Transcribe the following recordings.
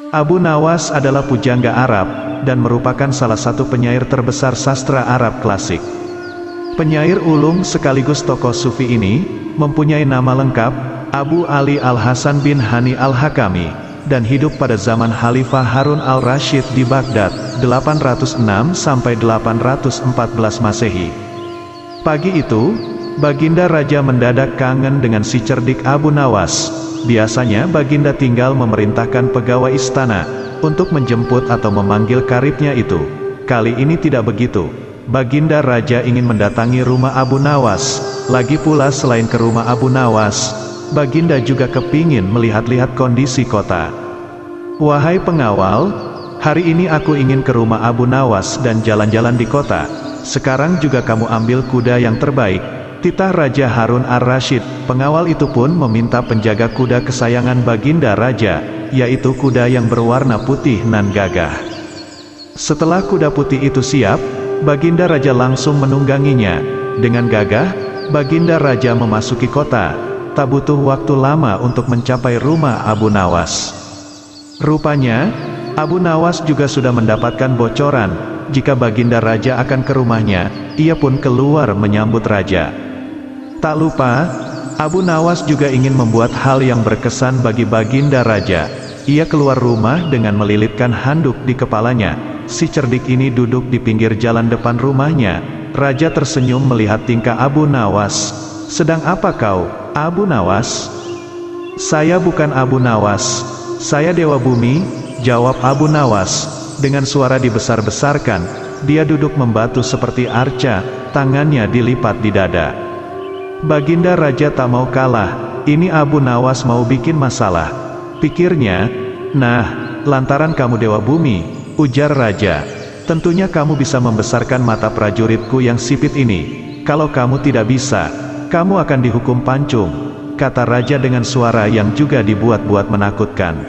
Abu Nawas adalah pujangga Arab, dan merupakan salah satu penyair terbesar sastra Arab klasik. Penyair ulung sekaligus tokoh sufi ini, mempunyai nama lengkap, Abu Ali Al-Hasan bin Hani Al-Hakami, dan hidup pada zaman Khalifah Harun Al-Rashid di Baghdad, 806–814 Masehi. Pagi itu, Baginda Raja mendadak kangen dengan si cerdik Abu Nawas. Biasanya Baginda tinggal memerintahkan pegawai istana untuk menjemput atau memanggil karibnya itu. Kali ini tidak begitu. Baginda Raja ingin mendatangi rumah Abu Nawas. Lagi pula selain ke rumah Abu Nawas, Baginda juga kepingin melihat-lihat kondisi kota. Wahai pengawal, hari ini aku ingin ke rumah Abu Nawas dan jalan-jalan di kota. Sekarang juga kamu ambil kuda yang terbaik, titah Raja Harun Ar-Rasyid. Pengawal itu pun meminta penjaga kuda kesayangan Baginda Raja, yaitu kuda yang berwarna putih nan gagah. Setelah kuda putih itu siap, Baginda Raja langsung menungganginya. Dengan gagah, Baginda Raja memasuki kota. Tak butuh waktu lama untuk mencapai rumah Abu Nawas. Rupanya, Abu Nawas juga sudah mendapatkan bocoran jika Baginda Raja akan ke rumahnya. Ia pun keluar menyambut Raja. Tak lupa, Abu Nawas juga ingin membuat hal yang berkesan bagi Baginda Raja. Ia keluar rumah dengan melilitkan handuk di kepalanya. Si cerdik ini duduk di pinggir jalan depan rumahnya. Raja tersenyum melihat tingkah Abu Nawas. "Sedang apa kau, Abu Nawas?" "Saya bukan Abu Nawas. Saya Dewa Bumi," jawab Abu Nawas. Dengan suara dibesar-besarkan, dia duduk membatu seperti arca, tangannya dilipat di dada. Baginda Raja tak mau kalah. Ini Abu Nawas mau bikin masalah, pikirnya. "Nah, lantaran kamu Dewa Bumi," ujar Raja, "tentunya kamu bisa membesarkan mata prajuritku yang sipit ini. Kalau kamu tidak bisa, kamu akan dihukum pancung," kata Raja dengan suara yang juga dibuat-buat menakutkan.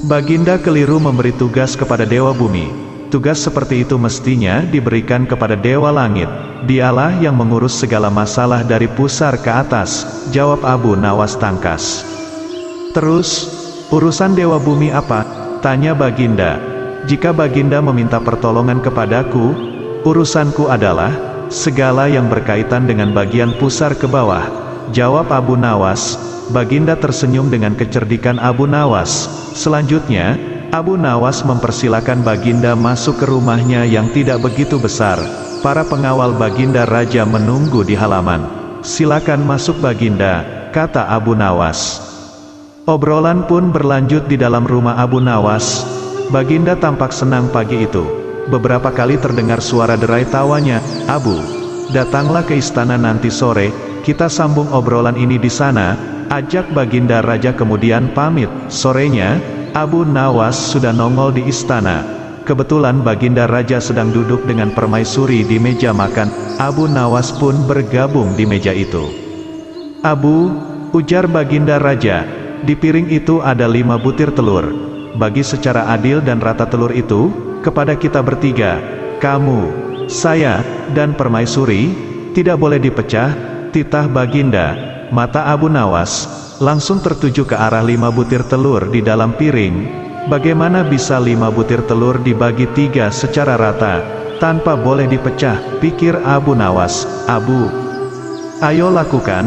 Baginda keliru memberi tugas kepada Dewa Bumi. Tugas seperti itu mestinya diberikan kepada Dewa Langit. Dialah yang mengurus segala masalah dari pusar ke atas, jawab Abu Nawas tangkas. "Terus, urusan Dewa Bumi apa?" tanya Baginda. "Jika Baginda meminta pertolongan kepadaku, urusanku adalah segala yang berkaitan dengan bagian pusar ke bawah," jawab Abu Nawas. Baginda tersenyum dengan kecerdikan Abu Nawas. Selanjutnya, Abu Nawas mempersilakan Baginda masuk ke rumahnya yang tidak begitu besar. Para pengawal Baginda Raja menunggu di halaman. "Silakan masuk Baginda," kata Abu Nawas. Obrolan pun berlanjut di dalam rumah Abu Nawas. Baginda tampak senang pagi itu. Beberapa kali terdengar suara derai tawanya. "Abu, datanglah ke istana nanti sore, kita sambung obrolan ini di sana," ajak Baginda Raja kemudian pamit. Sorenya, Abu Nawas sudah nongol di istana. Kebetulan Baginda Raja sedang duduk dengan permaisuri di meja makan. Abu Nawas pun bergabung di meja itu. "Abu," ujar Baginda Raja, "di piring itu ada 5 butir telur. Bagi secara adil dan rata telur itu kepada kita bertiga, kamu, saya, dan permaisuri, tidak boleh dipecah," titah Baginda. Mata Abu Nawas langsung tertuju ke arah 5 butir telur di dalam piring. Bagaimana bisa 5 butir telur dibagi 3 secara rata, tanpa boleh dipecah, pikir Abu Nawas. "Abu, ayo lakukan,"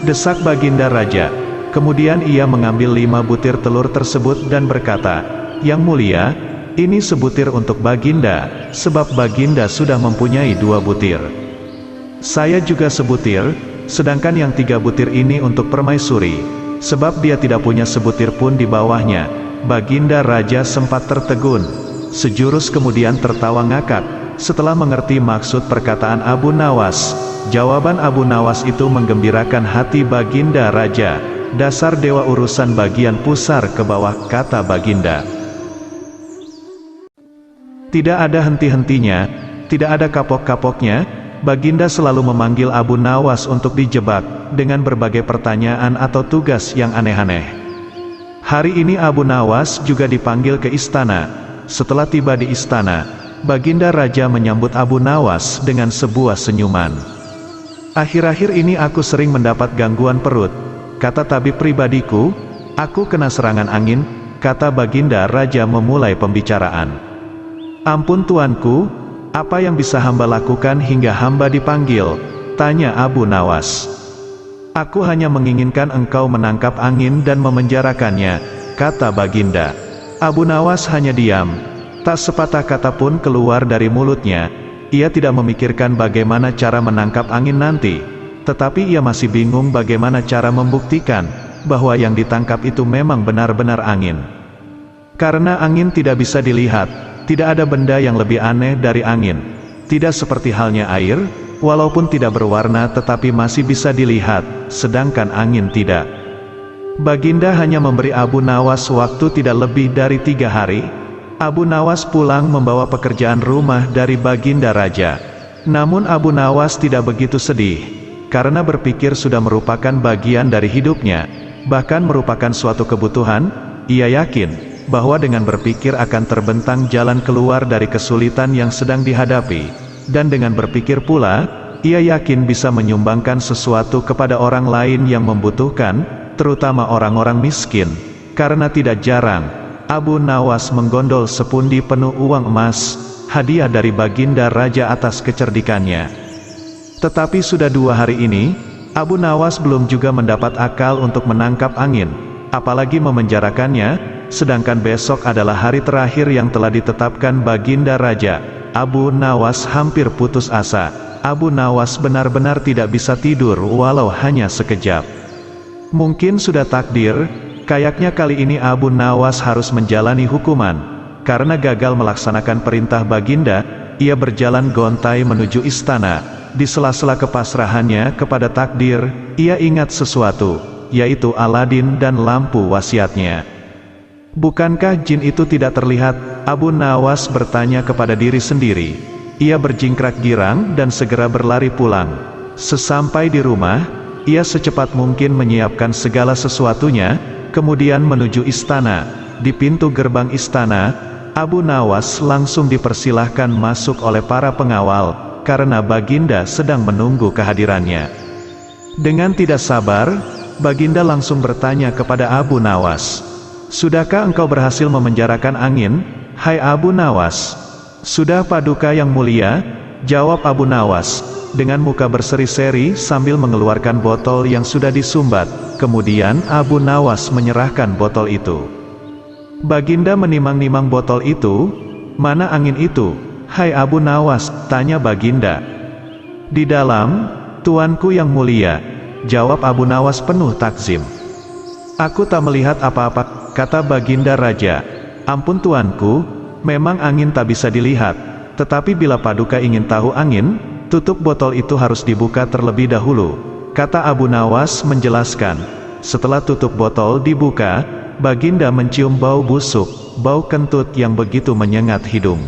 desak Baginda Raja. Kemudian ia mengambil 5 butir telur tersebut dan berkata, "Yang mulia, ini sebutir untuk Baginda, sebab Baginda sudah mempunyai 2 butir. Saya juga sebutir, sedangkan yang 3 butir ini untuk permaisuri, sebab dia tidak punya sebutir pun di bawahnya." Baginda Raja sempat tertegun. Sejurus kemudian tertawa ngakak, setelah mengerti maksud perkataan Abu Nawas. Jawaban Abu Nawas itu menggembirakan hati Baginda Raja. "Dasar dewa urusan bagian pusar ke bawah," kata Baginda. Tidak ada henti-hentinya, tidak ada kapok-kapoknya. Baginda selalu memanggil Abu Nawas untuk dijebak dengan berbagai pertanyaan atau tugas yang aneh-aneh. Hari ini Abu Nawas juga dipanggil ke istana. Setelah tiba di istana, Baginda Raja menyambut Abu Nawas dengan sebuah senyuman. "Akhir-akhir ini aku sering mendapat gangguan perut. Kata tabib pribadiku, aku kena serangan angin. kata Baginda Raja memulai pembicaraan. "Ampun tuanku, apa yang bisa hamba lakukan hingga hamba dipanggil?" tanya Abu Nawas. "Aku hanya menginginkan engkau menangkap angin dan memenjarakannya," kata Baginda. Abu Nawas hanya diam. Tak sepatah kata pun keluar dari mulutnya. Ia tidak memikirkan bagaimana cara menangkap angin nanti. Tetapi ia masih bingung bagaimana cara membuktikan bahwa yang ditangkap itu memang benar-benar angin. Karena angin tidak bisa dilihat, tidak ada benda yang lebih aneh dari angin. Tidak seperti halnya air, walaupun tidak berwarna tetapi masih bisa dilihat, sedangkan angin tidak. Baginda hanya memberi Abu Nawas waktu tidak lebih dari 3 hari. Abu Nawas pulang membawa pekerjaan rumah dari Baginda Raja. Namun Abu Nawas tidak begitu sedih, karena berpikir sudah merupakan bagian dari hidupnya, bahkan merupakan suatu kebutuhan. Ia yakin bahwa dengan berpikir akan terbentang jalan keluar dari kesulitan yang sedang dihadapi, dan dengan berpikir pula, ia yakin bisa menyumbangkan sesuatu kepada orang lain yang membutuhkan, terutama orang-orang miskin. Karena tidak jarang, Abu Nawas menggondol sepundi penuh uang emas, hadiah dari Baginda Raja atas kecerdikannya. Tetapi sudah 2 hari ini, Abu Nawas belum juga mendapat akal untuk menangkap angin, apalagi memenjarakannya, sedangkan besok adalah hari terakhir yang telah ditetapkan Baginda Raja. Abu Nawas hampir putus asa. Abu Nawas benar-benar tidak bisa tidur walau hanya sekejap. Mungkin sudah takdir, kayaknya kali ini Abu Nawas harus menjalani hukuman. Karena gagal melaksanakan perintah Baginda, ia berjalan gontai menuju istana. Di sela-sela kepasrahannya kepada takdir, ia ingat sesuatu, yaitu Aladin dan lampu wasiatnya. Bukankah jin itu tidak terlihat? Abu Nawas bertanya kepada diri sendiri. Ia berjingkrak girang dan segera berlari pulang. Sesampai di rumah, ia secepat mungkin menyiapkan segala sesuatunya, kemudian menuju istana. Di pintu gerbang istana, Abu Nawas langsung dipersilahkan masuk oleh para pengawal, karena Baginda sedang menunggu kehadirannya. Dengan tidak sabar, Baginda langsung bertanya kepada Abu Nawas, "Sudahkah engkau berhasil memenjarakan angin, hai Abu Nawas?" "Sudah Paduka yang mulia," jawab Abu Nawas, dengan muka berseri-seri sambil mengeluarkan botol yang sudah disumbat. Kemudian Abu Nawas menyerahkan botol itu. Baginda menimang-nimang botol itu. "Mana angin itu, hai Abu Nawas?" tanya Baginda. "Di dalam, tuanku yang mulia," jawab Abu Nawas penuh takzim. "Aku tak melihat apa-apa," kata Baginda Raja. "Ampun tuanku, memang angin tak bisa dilihat. Tetapi bila Paduka ingin tahu angin, tutup botol itu harus dibuka terlebih dahulu," kata Abu Nawas menjelaskan. Setelah tutup botol dibuka, Baginda mencium bau busuk, bau kentut yang begitu menyengat hidung.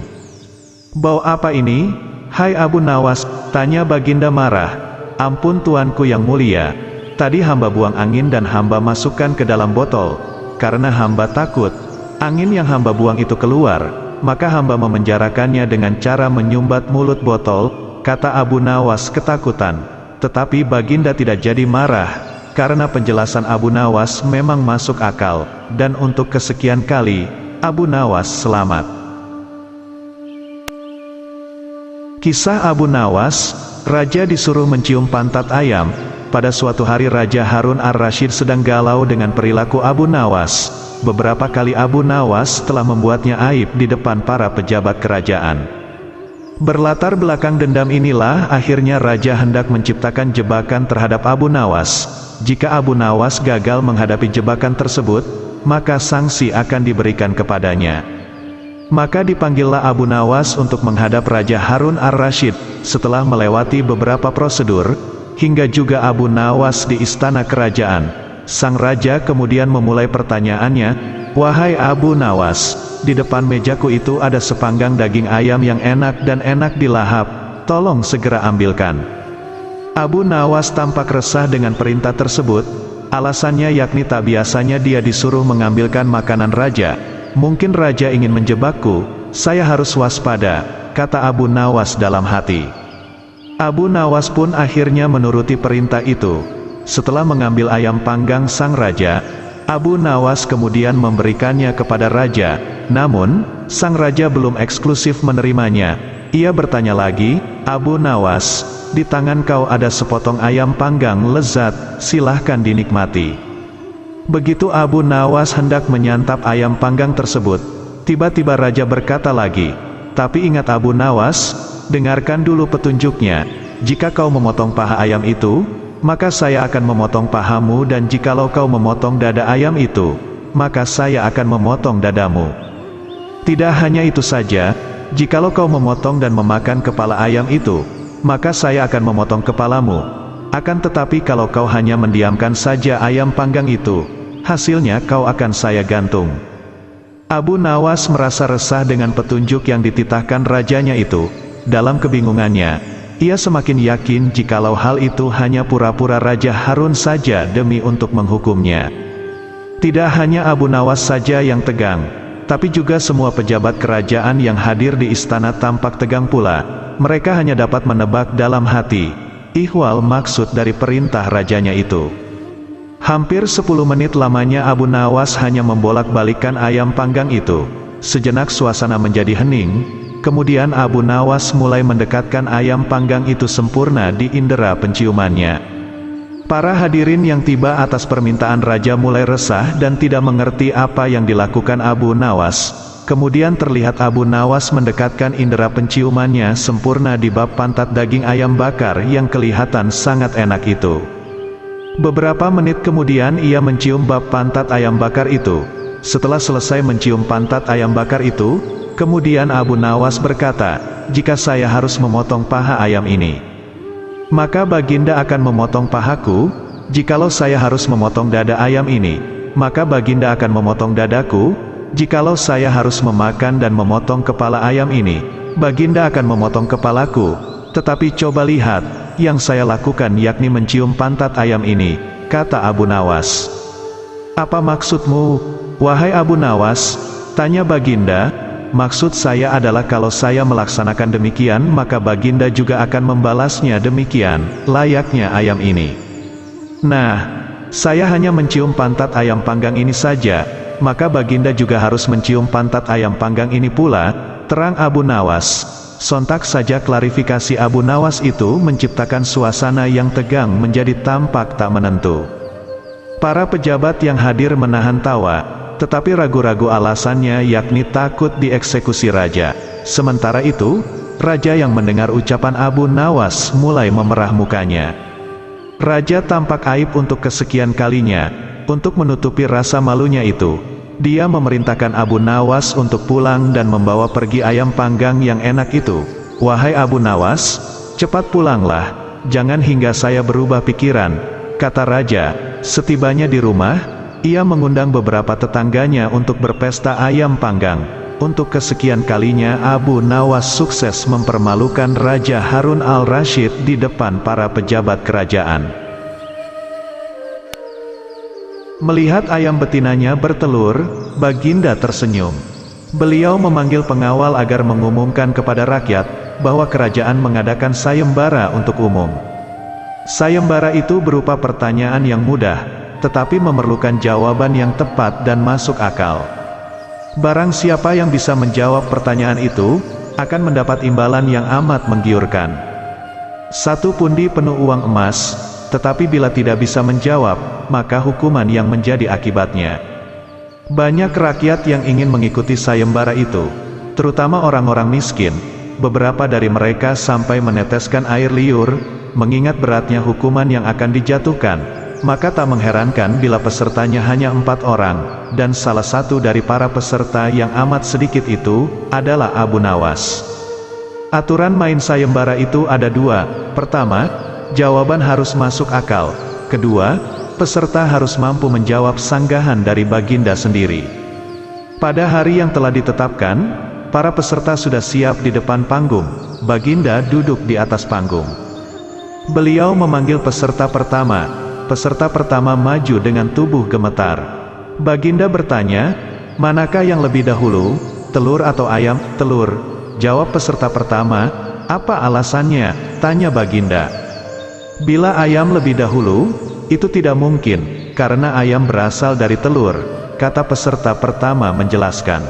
"Bau apa ini, hai Abu Nawas?" tanya Baginda marah. "Ampun tuanku yang mulia, tadi hamba buang angin dan hamba masukkan ke dalam botol. Karena hamba takut angin yang hamba buang itu keluar, maka hamba memenjarakannya dengan cara menyumbat mulut botol," kata Abu Nawas ketakutan. Tetapi Baginda tidak jadi marah, karena penjelasan Abu Nawas memang masuk akal, dan untuk kesekian kali, Abu Nawas selamat. Kisah Abu Nawas. Raja disuruh mencium pantat ayam. Pada suatu hari Raja Harun ar-Rasyid sedang galau dengan perilaku Abu Nawas. Beberapa kali Abu Nawas telah membuatnya aib di depan para pejabat kerajaan. Berlatar belakang dendam inilah akhirnya Raja hendak menciptakan jebakan terhadap Abu Nawas. Jika Abu Nawas gagal menghadapi jebakan tersebut, maka sanksi akan diberikan kepadanya. Maka dipanggillah Abu Nawas untuk menghadap Raja Harun ar-Rasyid. Setelah melewati beberapa prosedur, hingga juga Abu Nawas di istana kerajaan, sang raja kemudian memulai pertanyaannya. "Wahai Abu Nawas, di depan mejaku itu ada sepanggang daging ayam yang enak dan enak dilahap, tolong segera ambilkan." Abu Nawas tampak resah dengan perintah tersebut. Alasannya yakni tak biasanya dia disuruh mengambilkan makanan raja. "Mungkin raja ingin menjebakku, saya harus waspada," kata Abu Nawas dalam hati. Abu Nawas pun akhirnya menuruti perintah itu. Setelah mengambil ayam panggang sang raja, Abu Nawas kemudian memberikannya kepada raja, namun, sang raja belum eksklusif menerimanya. Ia bertanya lagi, "Abu Nawas, di tangan kau ada sepotong ayam panggang lezat, silahkan dinikmati." Begitu Abu Nawas hendak menyantap ayam panggang tersebut, tiba-tiba raja berkata lagi, "Tapi ingat Abu Nawas, dengarkan dulu petunjuknya. Jika kau memotong paha ayam itu, maka saya akan memotong pahamu, dan jikalau kau memotong dada ayam itu, maka saya akan memotong dadamu. Tidak hanya itu saja, jikalau kau memotong dan memakan kepala ayam itu, maka saya akan memotong kepalamu. Akan tetapi kalau kau hanya mendiamkan saja ayam panggang itu, hasilnya kau akan saya gantung." Abu Nawas merasa resah dengan petunjuk yang dititahkan rajanya itu. Dalam kebingungannya, ia semakin yakin jikalau hal itu hanya pura-pura Raja Harun saja demi untuk menghukumnya. Tidak hanya Abu Nawas saja yang tegang, tapi juga semua pejabat kerajaan yang hadir di istana tampak tegang pula. Mereka hanya dapat menebak dalam hati, ihwal maksud dari perintah rajanya itu. Hampir 10 menit lamanya Abu Nawas hanya membolak-balikan ayam panggang itu. Sejenak suasana menjadi hening. Kemudian Abu Nawas mulai mendekatkan ayam panggang itu sempurna di indera penciumannya. Para hadirin yang tiba atas permintaan raja mulai resah dan tidak mengerti apa yang dilakukan Abu Nawas. Kemudian terlihat Abu Nawas mendekatkan indera penciumannya sempurna di bab pantat daging ayam bakar yang kelihatan sangat enak itu. Beberapa menit kemudian ia mencium bab pantat ayam bakar itu. Setelah selesai mencium pantat ayam bakar itu, kemudian Abu Nawas berkata, "Jika saya harus memotong paha ayam ini, maka Baginda akan memotong pahaku. Jikalau saya harus memotong dada ayam ini, maka Baginda akan memotong dadaku. Jikalau saya harus memakan dan memotong kepala ayam ini, Baginda akan memotong kepalaku. Tetapi coba lihat, yang saya lakukan yakni mencium pantat ayam ini," kata Abu Nawas. "Apa maksudmu, wahai Abu Nawas?" tanya Baginda. "Maksud saya adalah kalau saya melaksanakan demikian maka Baginda juga akan membalasnya demikian, layaknya ayam ini. Nah, saya hanya mencium pantat ayam panggang ini saja, maka Baginda juga harus mencium pantat ayam panggang ini pula," terang Abu Nawas. Sontak saja klarifikasi Abu Nawas itu menciptakan suasana yang tegang menjadi tampak tak menentu. Para pejabat yang hadir menahan tawa, tetapi ragu-ragu alasannya yakni takut dieksekusi raja. Sementara itu, raja yang mendengar ucapan Abu Nawas mulai memerah mukanya. Raja tampak aib untuk kesekian kalinya. Untuk menutupi rasa malunya itu, dia memerintahkan Abu Nawas untuk pulang dan membawa pergi ayam panggang yang enak itu. "Wahai Abu Nawas, cepat pulanglah, jangan hingga saya berubah pikiran," kata raja. Setibanya di rumah, ia mengundang beberapa tetangganya untuk berpesta ayam panggang. Untuk kesekian kalinya Abu Nawas sukses mempermalukan Raja Harun al-Rasyid di depan para pejabat kerajaan. Melihat ayam betinanya bertelur, Baginda tersenyum. Beliau memanggil pengawal agar mengumumkan kepada rakyat bahwa kerajaan mengadakan sayembara untuk umum. Sayembara itu berupa pertanyaan yang mudah, tetapi memerlukan jawaban yang tepat dan masuk akal. Barang siapa yang bisa menjawab pertanyaan itu, akan mendapat imbalan yang amat menggiurkan. 1 pundi penuh uang emas, tetapi bila tidak bisa menjawab, maka hukuman yang menjadi akibatnya. Banyak rakyat yang ingin mengikuti sayembara itu, terutama orang-orang miskin. Beberapa dari mereka sampai meneteskan air liur, mengingat beratnya hukuman yang akan dijatuhkan. Maka tak mengherankan bila pesertanya hanya 4 orang, dan salah satu dari para peserta yang amat sedikit itu, adalah Abu Nawas. Aturan main sayembara itu ada 2. Pertama, jawaban harus masuk akal. Kedua, peserta harus mampu menjawab sanggahan dari Baginda sendiri. Pada hari yang telah ditetapkan, para peserta sudah siap di depan panggung. Baginda duduk di atas panggung. Beliau memanggil peserta pertama. Peserta pertama maju dengan tubuh gemetar. Baginda bertanya, "Manakah yang lebih dahulu, telur atau ayam?" "Telur," jawab peserta pertama. "Apa alasannya?" tanya Baginda. "Bila ayam lebih dahulu, itu tidak mungkin, karena ayam berasal dari telur, kata peserta pertama menjelaskan.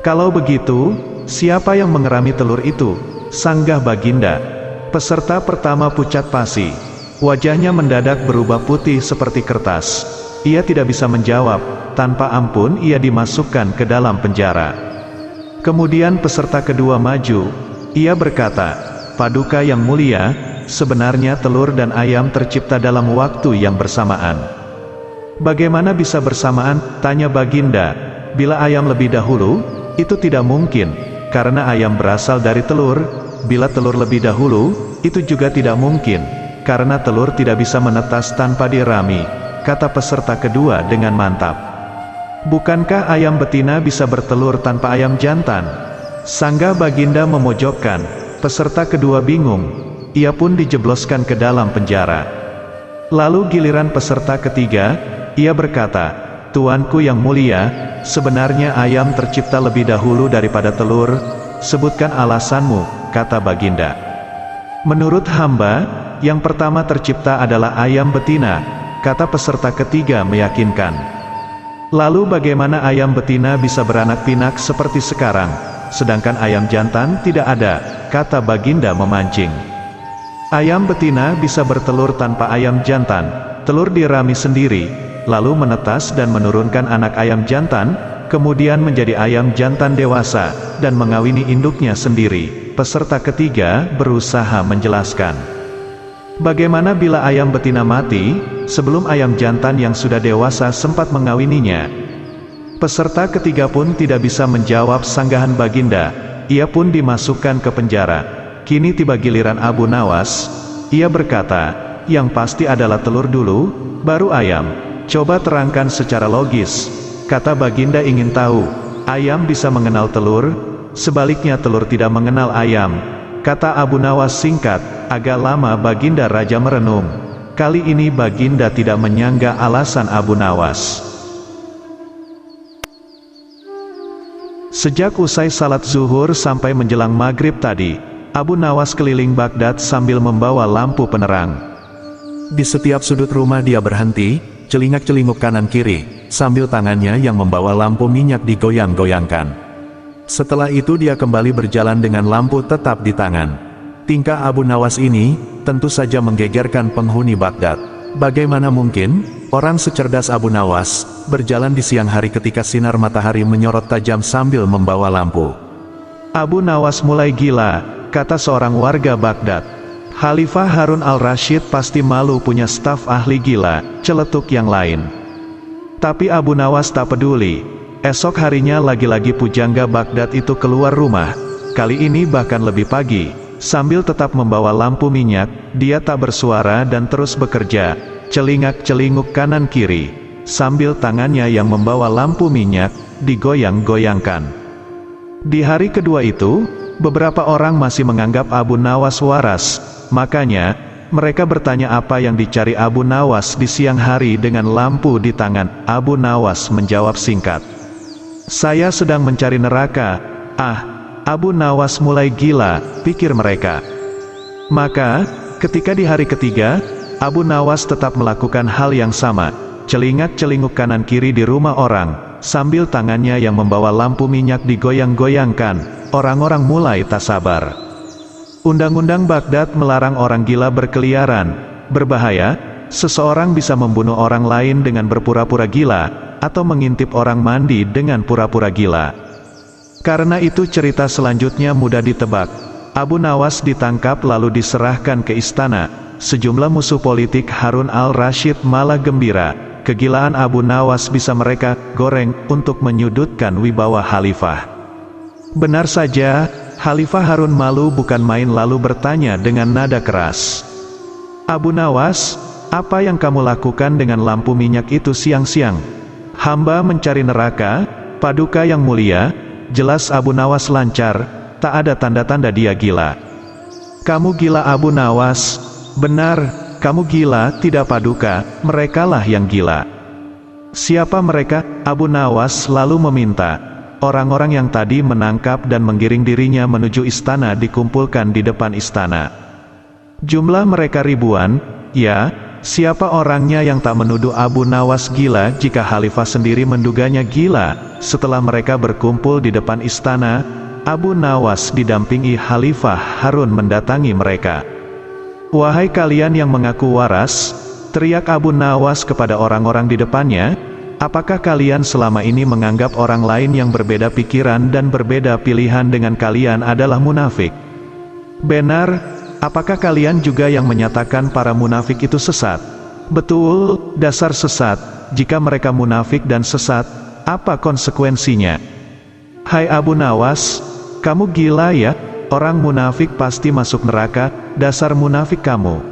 Kalau begitu, siapa yang mengerami telur itu? Sanggah Baginda. Peserta pertama pucat pasi. Wajahnya mendadak berubah putih seperti kertas. Ia tidak bisa menjawab, tanpa ampun ia dimasukkan ke dalam penjara. Kemudian peserta kedua maju. Ia berkata, "Paduka yang mulia, sebenarnya telur dan ayam tercipta dalam waktu yang bersamaan." "Bagaimana bisa bersamaan?" tanya Baginda. "Bila ayam lebih dahulu, itu tidak mungkin, karena ayam berasal dari telur. Bila telur lebih dahulu, itu juga tidak mungkin, karena telur tidak bisa menetas tanpa dirami," kata peserta kedua dengan mantap. "Bukankah ayam betina bisa bertelur tanpa ayam jantan?" Sanggah Baginda memojokkan. Peserta kedua bingung. Ia pun dijebloskan ke dalam penjara. Lalu giliran peserta ketiga, ia berkata, "Tuanku yang mulia, sebenarnya ayam tercipta lebih dahulu daripada telur. Sebutkan alasanmu," kata Baginda. "Menurut hamba, yang pertama tercipta adalah ayam betina," kata peserta ketiga meyakinkan. "Lalu bagaimana ayam betina bisa beranak pinak seperti sekarang, sedangkan ayam jantan tidak ada?" kata Baginda memancing. "Ayam betina bisa bertelur tanpa ayam jantan. Telur dirami sendiri, lalu menetas dan menurunkan anak ayam jantan, kemudian menjadi ayam jantan dewasa, dan mengawini induknya sendiri." Peserta ketiga berusaha menjelaskan. "Bagaimana bila ayam betina mati, sebelum ayam jantan yang sudah dewasa sempat mengawininya?" Peserta ketiga pun tidak bisa menjawab sanggahan Baginda. Ia pun dimasukkan ke penjara. Kini tiba giliran Abu Nawas. Ia berkata, "Yang pasti adalah telur dulu, baru ayam. Coba terangkan secara logis." Kata Baginda ingin tahu, "Ayam bisa mengenal telur, sebaliknya telur tidak mengenal ayam," kata Abu Nawas singkat. Agak lama Baginda Raja merenung. Kali ini Baginda tidak menyangga alasan Abu Nawas. Sejak usai salat zuhur sampai menjelang maghrib tadi, Abu Nawas keliling Baghdad sambil membawa lampu penerang. Di setiap sudut rumah dia berhenti, celingak-celinguk kanan kiri, sambil tangannya yang membawa lampu minyak digoyang-goyangkan. Setelah itu dia kembali berjalan dengan lampu tetap di tangan. Tingkah Abu Nawas ini, tentu saja menggegerkan penghuni Baghdad. Bagaimana mungkin, orang secerdas Abu Nawas, berjalan di siang hari ketika sinar matahari menyorot tajam sambil membawa lampu? "Abu Nawas mulai gila," kata seorang warga Baghdad. "Khalifah Harun al-Rashid pasti malu punya staf ahli gila," celetuk yang lain. Tapi Abu Nawas tak peduli. Esok harinya lagi-lagi pujangga Baghdad itu keluar rumah. Kali ini bahkan lebih pagi. Sambil tetap membawa lampu minyak, dia tak bersuara dan terus bekerja, celingak-celinguk kanan kiri, sambil tangannya yang membawa lampu minyak, digoyang-goyangkan. Di hari kedua itu, beberapa orang masih menganggap Abu Nawas waras, makanya, mereka bertanya apa yang dicari Abu Nawas di siang hari dengan lampu di tangan. Abu Nawas menjawab singkat, "Saya sedang mencari neraka." "Ah, Abu Nawas mulai gila," pikir mereka. Maka, ketika di hari ketiga, Abu Nawas tetap melakukan hal yang sama, celingak-celinguk kanan kiri di rumah orang, sambil tangannya yang membawa lampu minyak digoyang-goyangkan. Orang-orang mulai tak sabar. Undang-undang Baghdad melarang orang gila berkeliaran. Berbahaya, seseorang bisa membunuh orang lain dengan berpura-pura gila, atau mengintip orang mandi dengan pura-pura gila. Karena itu cerita selanjutnya mudah ditebak. Abu Nawas ditangkap lalu diserahkan ke istana. Sejumlah musuh politik Harun al-Rashid malah gembira. Kegilaan Abu Nawas bisa mereka goreng untuk menyudutkan wibawa khalifah. Benar saja, Khalifah Harun malu bukan main lalu bertanya dengan nada keras, "Abu Nawas, apa yang kamu lakukan dengan lampu minyak itu siang-siang?" "Hamba mencari neraka, Paduka yang mulia." Jelas Abu Nawas lancar, tak ada tanda-tanda dia gila. "Kamu gila Abu Nawas?" "Benar, kamu gila, tidak Paduka, merekalah yang gila." "Siapa mereka?" Abu Nawas lalu meminta. Orang-orang yang tadi menangkap dan menggiring dirinya menuju istana dikumpulkan di depan istana. Jumlah mereka ribuan, ya, siapa orangnya yang tak menuduh Abu Nawas gila jika Khalifah sendiri menduganya gila? Setelah mereka berkumpul di depan istana, Abu Nawas didampingi Khalifah Harun mendatangi mereka. "Wahai kalian yang mengaku waras," teriak Abu Nawas kepada orang-orang di depannya, "apakah kalian selama ini menganggap orang lain yang berbeda pikiran dan berbeda pilihan dengan kalian adalah munafik? Benar, apakah kalian juga yang menyatakan para munafik itu sesat? Betul, dasar sesat. Jika mereka munafik dan sesat, apa konsekuensinya? Hai Abu Nawas, kamu gila ya? Orang munafik pasti masuk neraka, dasar munafik kamu."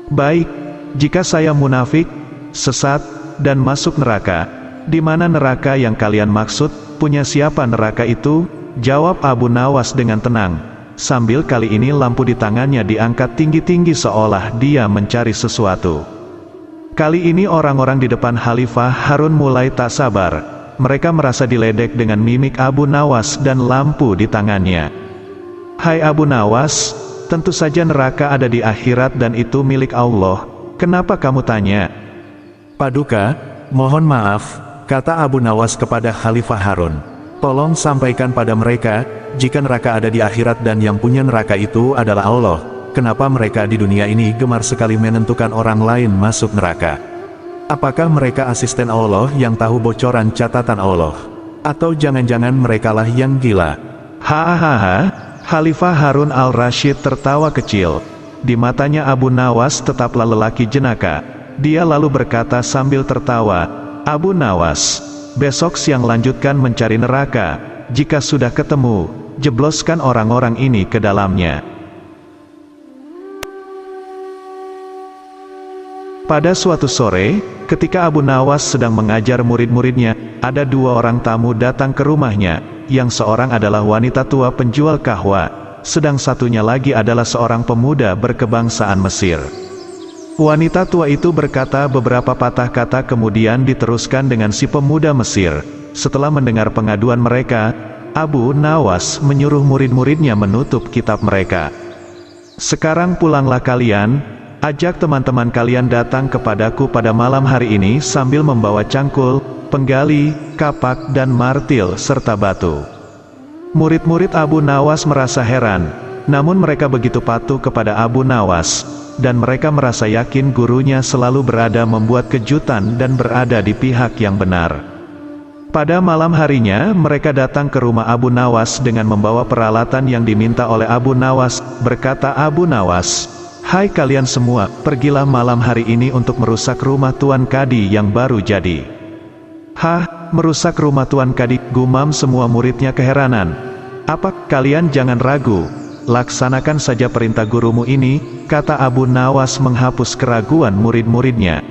"Baik, jika saya munafik, sesat, dan masuk neraka, di mana neraka yang kalian maksud? Punya siapa neraka itu?" jawab Abu Nawas dengan tenang, sambil kali ini lampu di tangannya diangkat tinggi-tinggi seolah dia mencari sesuatu. Kali ini orang-orang di depan Khalifah Harun mulai tak sabar. Mereka merasa diledek dengan mimik Abu Nawas dan lampu di tangannya. "Hai Abu Nawas, tentu saja neraka ada di akhirat dan itu milik Allah. Kenapa kamu tanya?" "Paduka, mohon maaf," kata Abu Nawas kepada Khalifah Harun. "Tolong sampaikan pada mereka, jika neraka ada di akhirat dan yang punya neraka itu adalah Allah, kenapa mereka di dunia ini gemar sekali menentukan orang lain masuk neraka? Apakah mereka asisten Allah yang tahu bocoran catatan Allah? Atau jangan-jangan merekalah yang gila?" Hahaha, Khalifah Harun al-Rashid tertawa kecil. Di matanya Abu Nawas tetaplah lelaki jenaka. Dia lalu berkata sambil tertawa, "Abu Nawas, besok siang lanjutkan mencari neraka. Jika sudah ketemu, jebloskan orang-orang ini ke dalamnya." Pada suatu sore, ketika Abu Nawas sedang mengajar murid-muridnya, ada dua orang tamu datang ke rumahnya. Yang seorang adalah wanita tua penjual kahwa, sedang satunya lagi adalah seorang pemuda berkebangsaan Mesir. Wanita tua itu berkata beberapa patah kata kemudian diteruskan dengan si pemuda Mesir. Setelah mendengar pengaduan mereka, Abu Nawas menyuruh murid-muridnya menutup kitab mereka. "Sekarang pulanglah kalian. Ajak teman-teman kalian datang kepadaku pada malam hari ini sambil membawa cangkul, penggali, kapak dan martil serta batu." Murid-murid Abu Nawas merasa heran, namun mereka begitu patuh kepada Abu Nawas, dan mereka merasa yakin gurunya selalu berada membuat kejutan dan berada di pihak yang benar. Pada malam harinya, mereka datang ke rumah Abu Nawas dengan membawa peralatan yang diminta oleh Abu Nawas. Berkata Abu Nawas, "Hai kalian semua, pergilah malam hari ini untuk merusak rumah Tuan Kadi yang baru jadi." "Hah, merusak rumah Tuan Kadi?" gumam semua muridnya keheranan. "Apa, kalian jangan ragu. Laksanakan saja perintah gurumu ini," kata Abu Nawas menghapus keraguan murid-muridnya.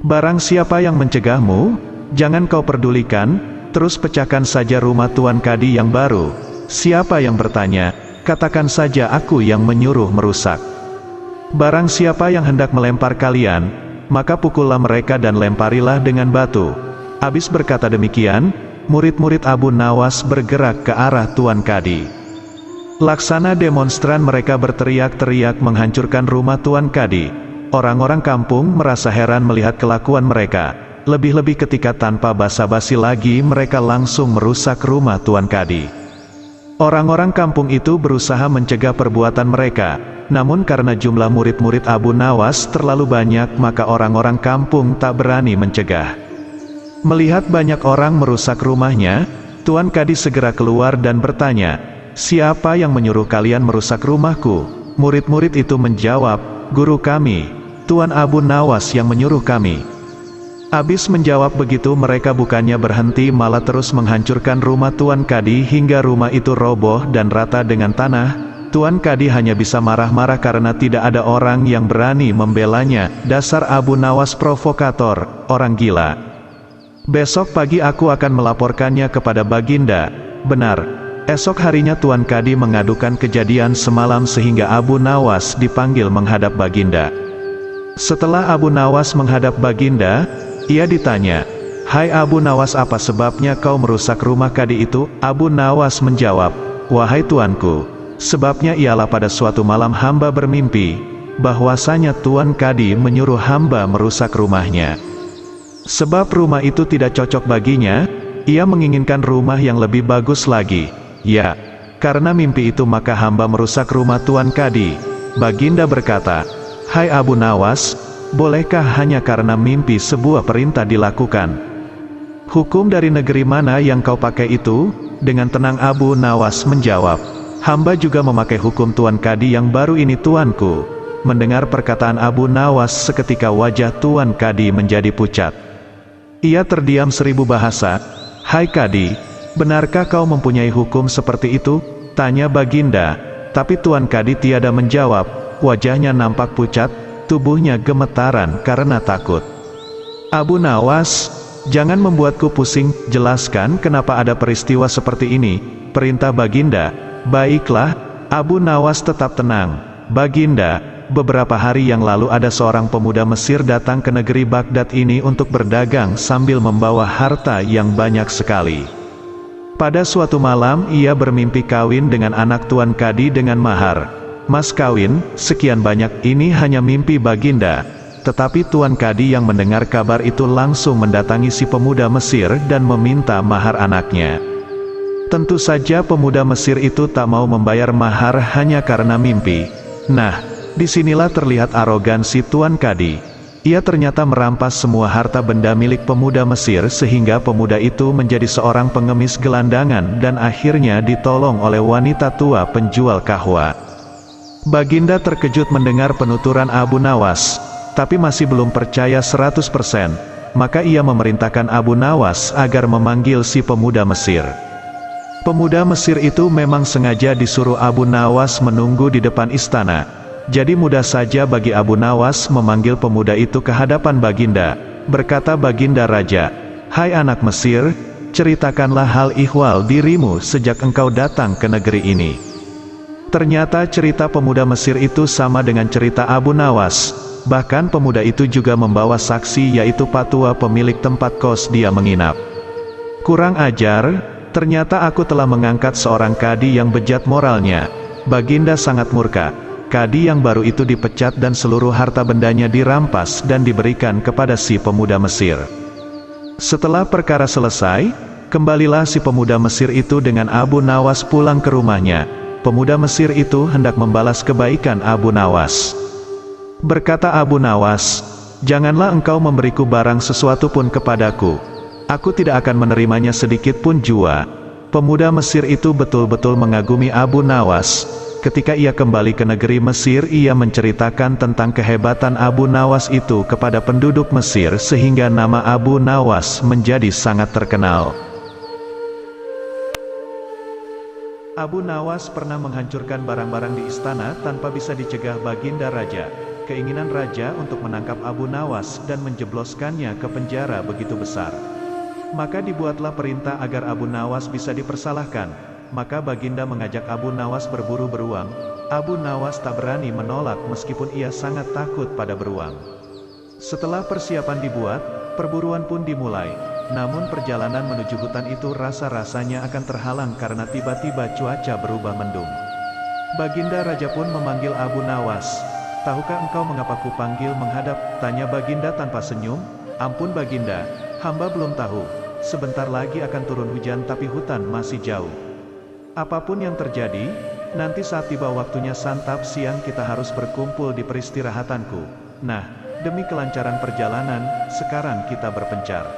"Barang siapa yang mencegahmu, jangan kau pedulikan, terus pecahkan saja rumah Tuan Kadi yang baru. Siapa yang bertanya, katakan saja aku yang menyuruh merusak. Barang siapa yang hendak melempar kalian, maka pukullah mereka dan lemparilah dengan batu." Habis berkata demikian, murid-murid Abu Nawas bergerak ke arah Tuan Kadi. Laksana demonstran mereka berteriak-teriak menghancurkan rumah Tuan Kadi. Orang-orang kampung merasa heran melihat kelakuan mereka. Lebih-lebih ketika tanpa basa-basi lagi mereka langsung merusak rumah Tuan Kadi. Orang-orang kampung itu berusaha mencegah perbuatan mereka. Namun karena jumlah murid-murid Abu Nawas terlalu banyak maka orang-orang kampung tak berani mencegah. Melihat banyak orang merusak rumahnya, Tuan Kadi segera keluar dan bertanya, "Siapa yang menyuruh kalian merusak rumahku?" Murid-murid itu menjawab, "Guru kami, Tuan Abu Nawas yang menyuruh kami." Habis menjawab begitu mereka bukannya berhenti malah terus menghancurkan rumah Tuan Kadi hingga rumah itu roboh dan rata dengan tanah. Tuan Kadi hanya bisa marah-marah karena tidak ada orang yang berani membelanya. "Dasar Abu Nawas provokator, orang gila. Besok pagi aku akan melaporkannya kepada Baginda." Benar, esok harinya Tuan Kadi mengadukan kejadian semalam sehingga Abu Nawas dipanggil menghadap Baginda. Setelah Abu Nawas menghadap Baginda, ia ditanya, "Hai Abu Nawas, apa sebabnya kau merusak rumah Kadi itu?" Abu Nawas menjawab, "Wahai tuanku, sebabnya ialah pada suatu malam hamba bermimpi, bahwasanya Tuan Kadi menyuruh hamba merusak rumahnya. Sebab rumah itu tidak cocok baginya, ia menginginkan rumah yang lebih bagus lagi. Ya, karena mimpi itu maka hamba merusak rumah Tuan Kadi. Baginda berkata, "Hai Abu Nawas, bolehkah hanya karena mimpi sebuah perintah dilakukan? Hukum dari negeri mana yang kau pakai itu?" Dengan tenang Abu Nawas menjawab, "Hamba juga memakai hukum Tuan Kadi yang baru ini tuanku." Mendengar perkataan Abu Nawas seketika wajah Tuan Kadi menjadi pucat. Ia terdiam 1000 bahasa. "Hai Kadi, benarkah kau mempunyai hukum seperti itu?" tanya Baginda. Tapi Tuan Kadi tiada menjawab, wajahnya nampak pucat, tubuhnya gemetaran karena takut. "Abu Nawas, jangan membuatku pusing, jelaskan kenapa ada peristiwa seperti ini," perintah Baginda. "Baiklah." Abu Nawas tetap tenang. "Baginda, beberapa hari yang lalu ada seorang pemuda Mesir datang ke negeri Baghdad ini untuk berdagang sambil membawa harta yang banyak sekali. Pada suatu malam ia bermimpi kawin dengan anak Tuan Kadi dengan mahar. Mas kawin, sekian banyak." Ini hanya mimpi Baginda. Tetapi Tuan Kadi yang mendengar kabar itu langsung mendatangi si pemuda Mesir dan meminta mahar anaknya. Tentu saja pemuda Mesir itu tak mau membayar mahar hanya karena mimpi. Nah, disinilah terlihat arogansi Tuan Kadi. Ia ternyata merampas semua harta benda milik pemuda Mesir sehingga pemuda itu menjadi seorang pengemis gelandangan dan akhirnya ditolong oleh wanita tua penjual kahwa. Baginda terkejut mendengar penuturan Abu Nawas, tapi masih belum percaya 100%. Maka ia memerintahkan Abu Nawas agar memanggil si pemuda Mesir. Pemuda Mesir itu memang sengaja disuruh Abu Nawas menunggu di depan istana. Jadi mudah saja bagi Abu Nawas memanggil pemuda itu ke hadapan Baginda. Berkata Baginda Raja, "Hai anak Mesir, ceritakanlah hal ihwal dirimu sejak engkau datang ke negeri ini." Ternyata cerita pemuda Mesir itu sama dengan cerita Abu Nawas. Bahkan pemuda itu juga membawa saksi yaitu Patua pemilik tempat kos dia menginap. "Kurang ajar, ternyata aku telah mengangkat seorang kadi yang bejat moralnya." Baginda sangat murka. Kadi yang baru itu dipecat dan seluruh harta bendanya dirampas dan diberikan kepada si pemuda Mesir. Setelah perkara selesai, kembalilah si pemuda Mesir itu dengan Abu Nawas pulang ke rumahnya. Pemuda Mesir itu hendak membalas kebaikan Abu Nawas. Berkata Abu Nawas, "Janganlah engkau memberiku barang sesuatu pun kepadaku. Aku tidak akan menerimanya sedikit pun jua." Pemuda Mesir itu betul-betul mengagumi Abu Nawas. Ketika ia kembali ke negeri Mesir, ia menceritakan tentang kehebatan Abu Nawas itu kepada penduduk Mesir sehingga nama Abu Nawas menjadi sangat terkenal. Abu Nawas pernah menghancurkan barang-barang di istana tanpa bisa dicegah Baginda Raja. Keinginan Raja untuk menangkap Abu Nawas dan menjebloskannya ke penjara begitu besar. Maka dibuatlah perintah agar Abu Nawas bisa dipersalahkan. Maka Baginda mengajak Abu Nawas berburu beruang. Abu Nawas tak berani menolak meskipun ia sangat takut pada beruang. Setelah persiapan dibuat, perburuan pun dimulai. Namun perjalanan menuju hutan itu rasa-rasanya akan terhalang karena tiba-tiba cuaca berubah mendung. Baginda Raja pun memanggil Abu Nawas. "Tahukah engkau mengapa kupanggil menghadap?" tanya Baginda tanpa senyum. "Ampun Baginda, hamba belum tahu. Sebentar lagi akan turun hujan tapi hutan masih jauh. Apapun yang terjadi, nanti saat tiba waktunya santap siang kita harus berkumpul di peristirahatanku. Nah, demi kelancaran perjalanan, sekarang kita berpencar.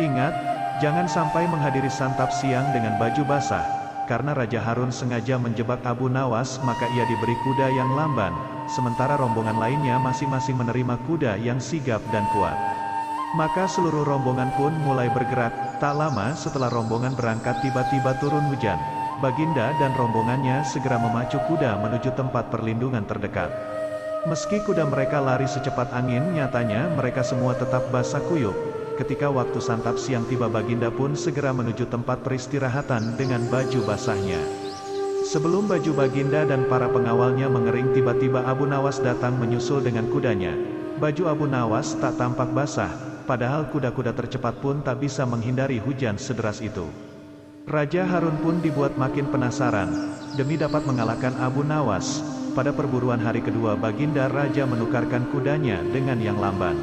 Ingat, jangan sampai menghadiri santap siang dengan baju basah." Karena Raja Harun sengaja menjebak Abu Nawas, maka ia diberi kuda yang lamban, sementara rombongan lainnya masing-masing menerima kuda yang sigap dan kuat. Maka seluruh rombongan pun mulai bergerak. Tak lama setelah rombongan berangkat tiba-tiba turun hujan. Baginda dan rombongannya segera memacu kuda menuju tempat perlindungan terdekat. Meski kuda mereka lari secepat angin, nyatanya mereka semua tetap basah kuyup. Ketika waktu santap siang tiba, Baginda pun segera menuju tempat peristirahatan dengan baju basahnya. Sebelum baju Baginda dan para pengawalnya mengering, tiba-tiba Abu Nawas datang menyusul dengan kudanya. Baju Abu Nawas tak tampak basah, padahal kuda-kuda tercepat pun tak bisa menghindari hujan sederas itu. Raja Harun pun dibuat makin penasaran. Demi dapat mengalahkan Abu Nawas, pada perburuan hari kedua Baginda Raja menukarkan kudanya dengan yang lamban.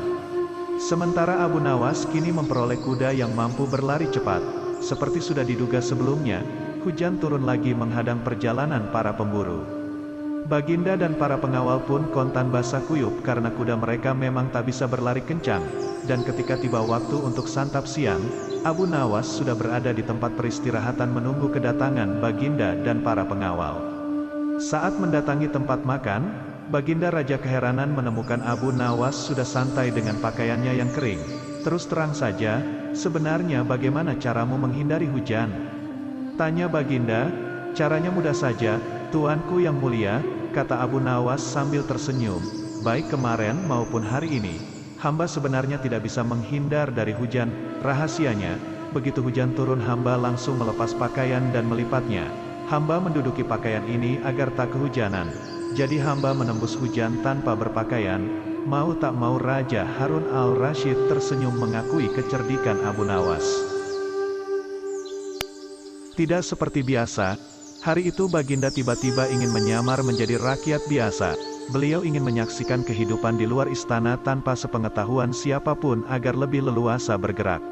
Sementara Abu Nawas kini memperoleh kuda yang mampu berlari cepat. Seperti sudah diduga sebelumnya, hujan turun lagi menghadang perjalanan para pemburu. Baginda dan para pengawal pun kontan basah kuyup karena kuda mereka memang tak bisa berlari kencang, dan ketika tiba waktu untuk santap siang, Abu Nawas sudah berada di tempat peristirahatan menunggu kedatangan Baginda dan para pengawal. Saat mendatangi tempat makan, Baginda Raja keheranan menemukan Abu Nawas sudah santai dengan pakaiannya yang kering. Terus terang saja, sebenarnya bagaimana caramu menghindari hujan? Tanya Baginda. Caranya mudah saja, Tuanku yang mulia, kata Abu Nawas sambil tersenyum. Baik kemarin maupun hari ini, hamba sebenarnya tidak bisa menghindar dari hujan. Rahasianya, begitu hujan turun hamba langsung melepas pakaian dan melipatnya. Hamba menduduki pakaian ini agar tak kehujanan. Jadi hamba menembus hujan tanpa berpakaian. Mau tak mau Raja Harun al-Rasyid tersenyum mengakui kecerdikan Abu Nawas. Tidak seperti biasa, hari itu Baginda tiba-tiba ingin menyamar menjadi rakyat biasa. Beliau ingin menyaksikan kehidupan di luar istana tanpa sepengetahuan siapapun agar lebih leluasa bergerak.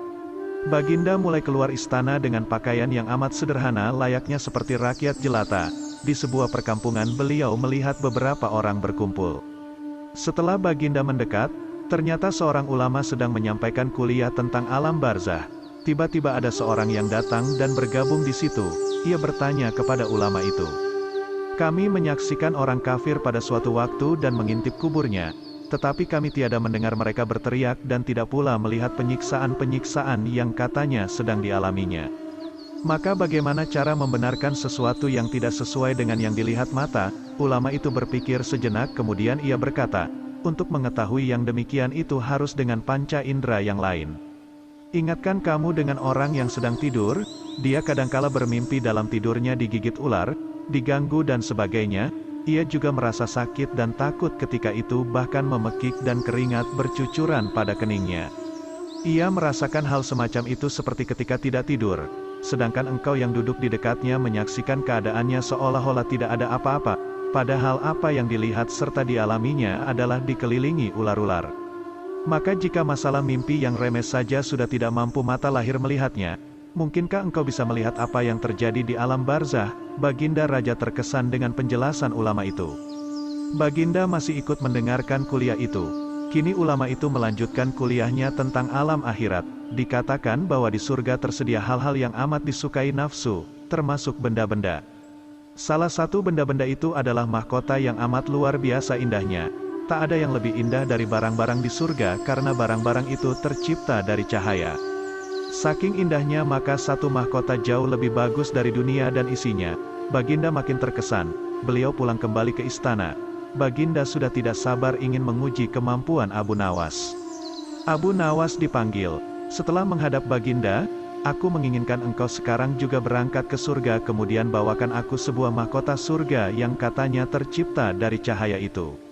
Baginda mulai keluar istana dengan pakaian yang amat sederhana layaknya seperti rakyat jelata. Di sebuah perkampungan beliau melihat beberapa orang berkumpul. Setelah Baginda mendekat, ternyata seorang ulama sedang menyampaikan kuliah tentang alam barzah. Tiba-tiba ada seorang yang datang dan bergabung di situ. Ia bertanya kepada ulama itu. Kami menyaksikan orang kafir pada suatu waktu dan mengintip kuburnya, tetapi kami tiada mendengar mereka berteriak dan tidak pula melihat penyiksaan-penyiksaan yang katanya sedang dialaminya. Maka bagaimana cara membenarkan sesuatu yang tidak sesuai dengan yang dilihat mata? Ulama itu berpikir sejenak kemudian ia berkata, untuk mengetahui yang demikian itu harus dengan panca indera yang lain. Ingatkan kamu dengan orang yang sedang tidur, dia kadangkala bermimpi dalam tidurnya digigit ular, diganggu dan sebagainya, ia juga merasa sakit dan takut ketika itu bahkan memekik dan keringat bercucuran pada keningnya. Ia merasakan hal semacam itu seperti ketika tidak tidur, sedangkan engkau yang duduk di dekatnya menyaksikan keadaannya seolah-olah tidak ada apa-apa, padahal apa yang dilihat serta dialaminya adalah dikelilingi ular-ular. Maka jika masalah mimpi yang remeh saja sudah tidak mampu mata lahir melihatnya, mungkinkah engkau bisa melihat apa yang terjadi di alam barzah? Baginda Raja terkesan dengan penjelasan ulama itu. Baginda masih ikut mendengarkan kuliah itu. Kini ulama itu melanjutkan kuliahnya tentang alam akhirat. Dikatakan bahwa di surga tersedia hal-hal yang amat disukai nafsu, termasuk benda-benda. Salah satu benda-benda itu adalah mahkota yang amat luar biasa indahnya. Tak ada yang lebih indah dari barang-barang di surga karena barang-barang itu tercipta dari cahaya. Saking indahnya maka satu mahkota jauh lebih bagus dari dunia dan isinya. Baginda makin terkesan. Beliau pulang kembali ke istana. Baginda sudah tidak sabar ingin menguji kemampuan Abu Nawas. Abu Nawas dipanggil. Setelah menghadap Baginda, aku menginginkan engkau sekarang juga berangkat ke surga kemudian bawakan aku sebuah mahkota surga yang katanya tercipta dari cahaya itu.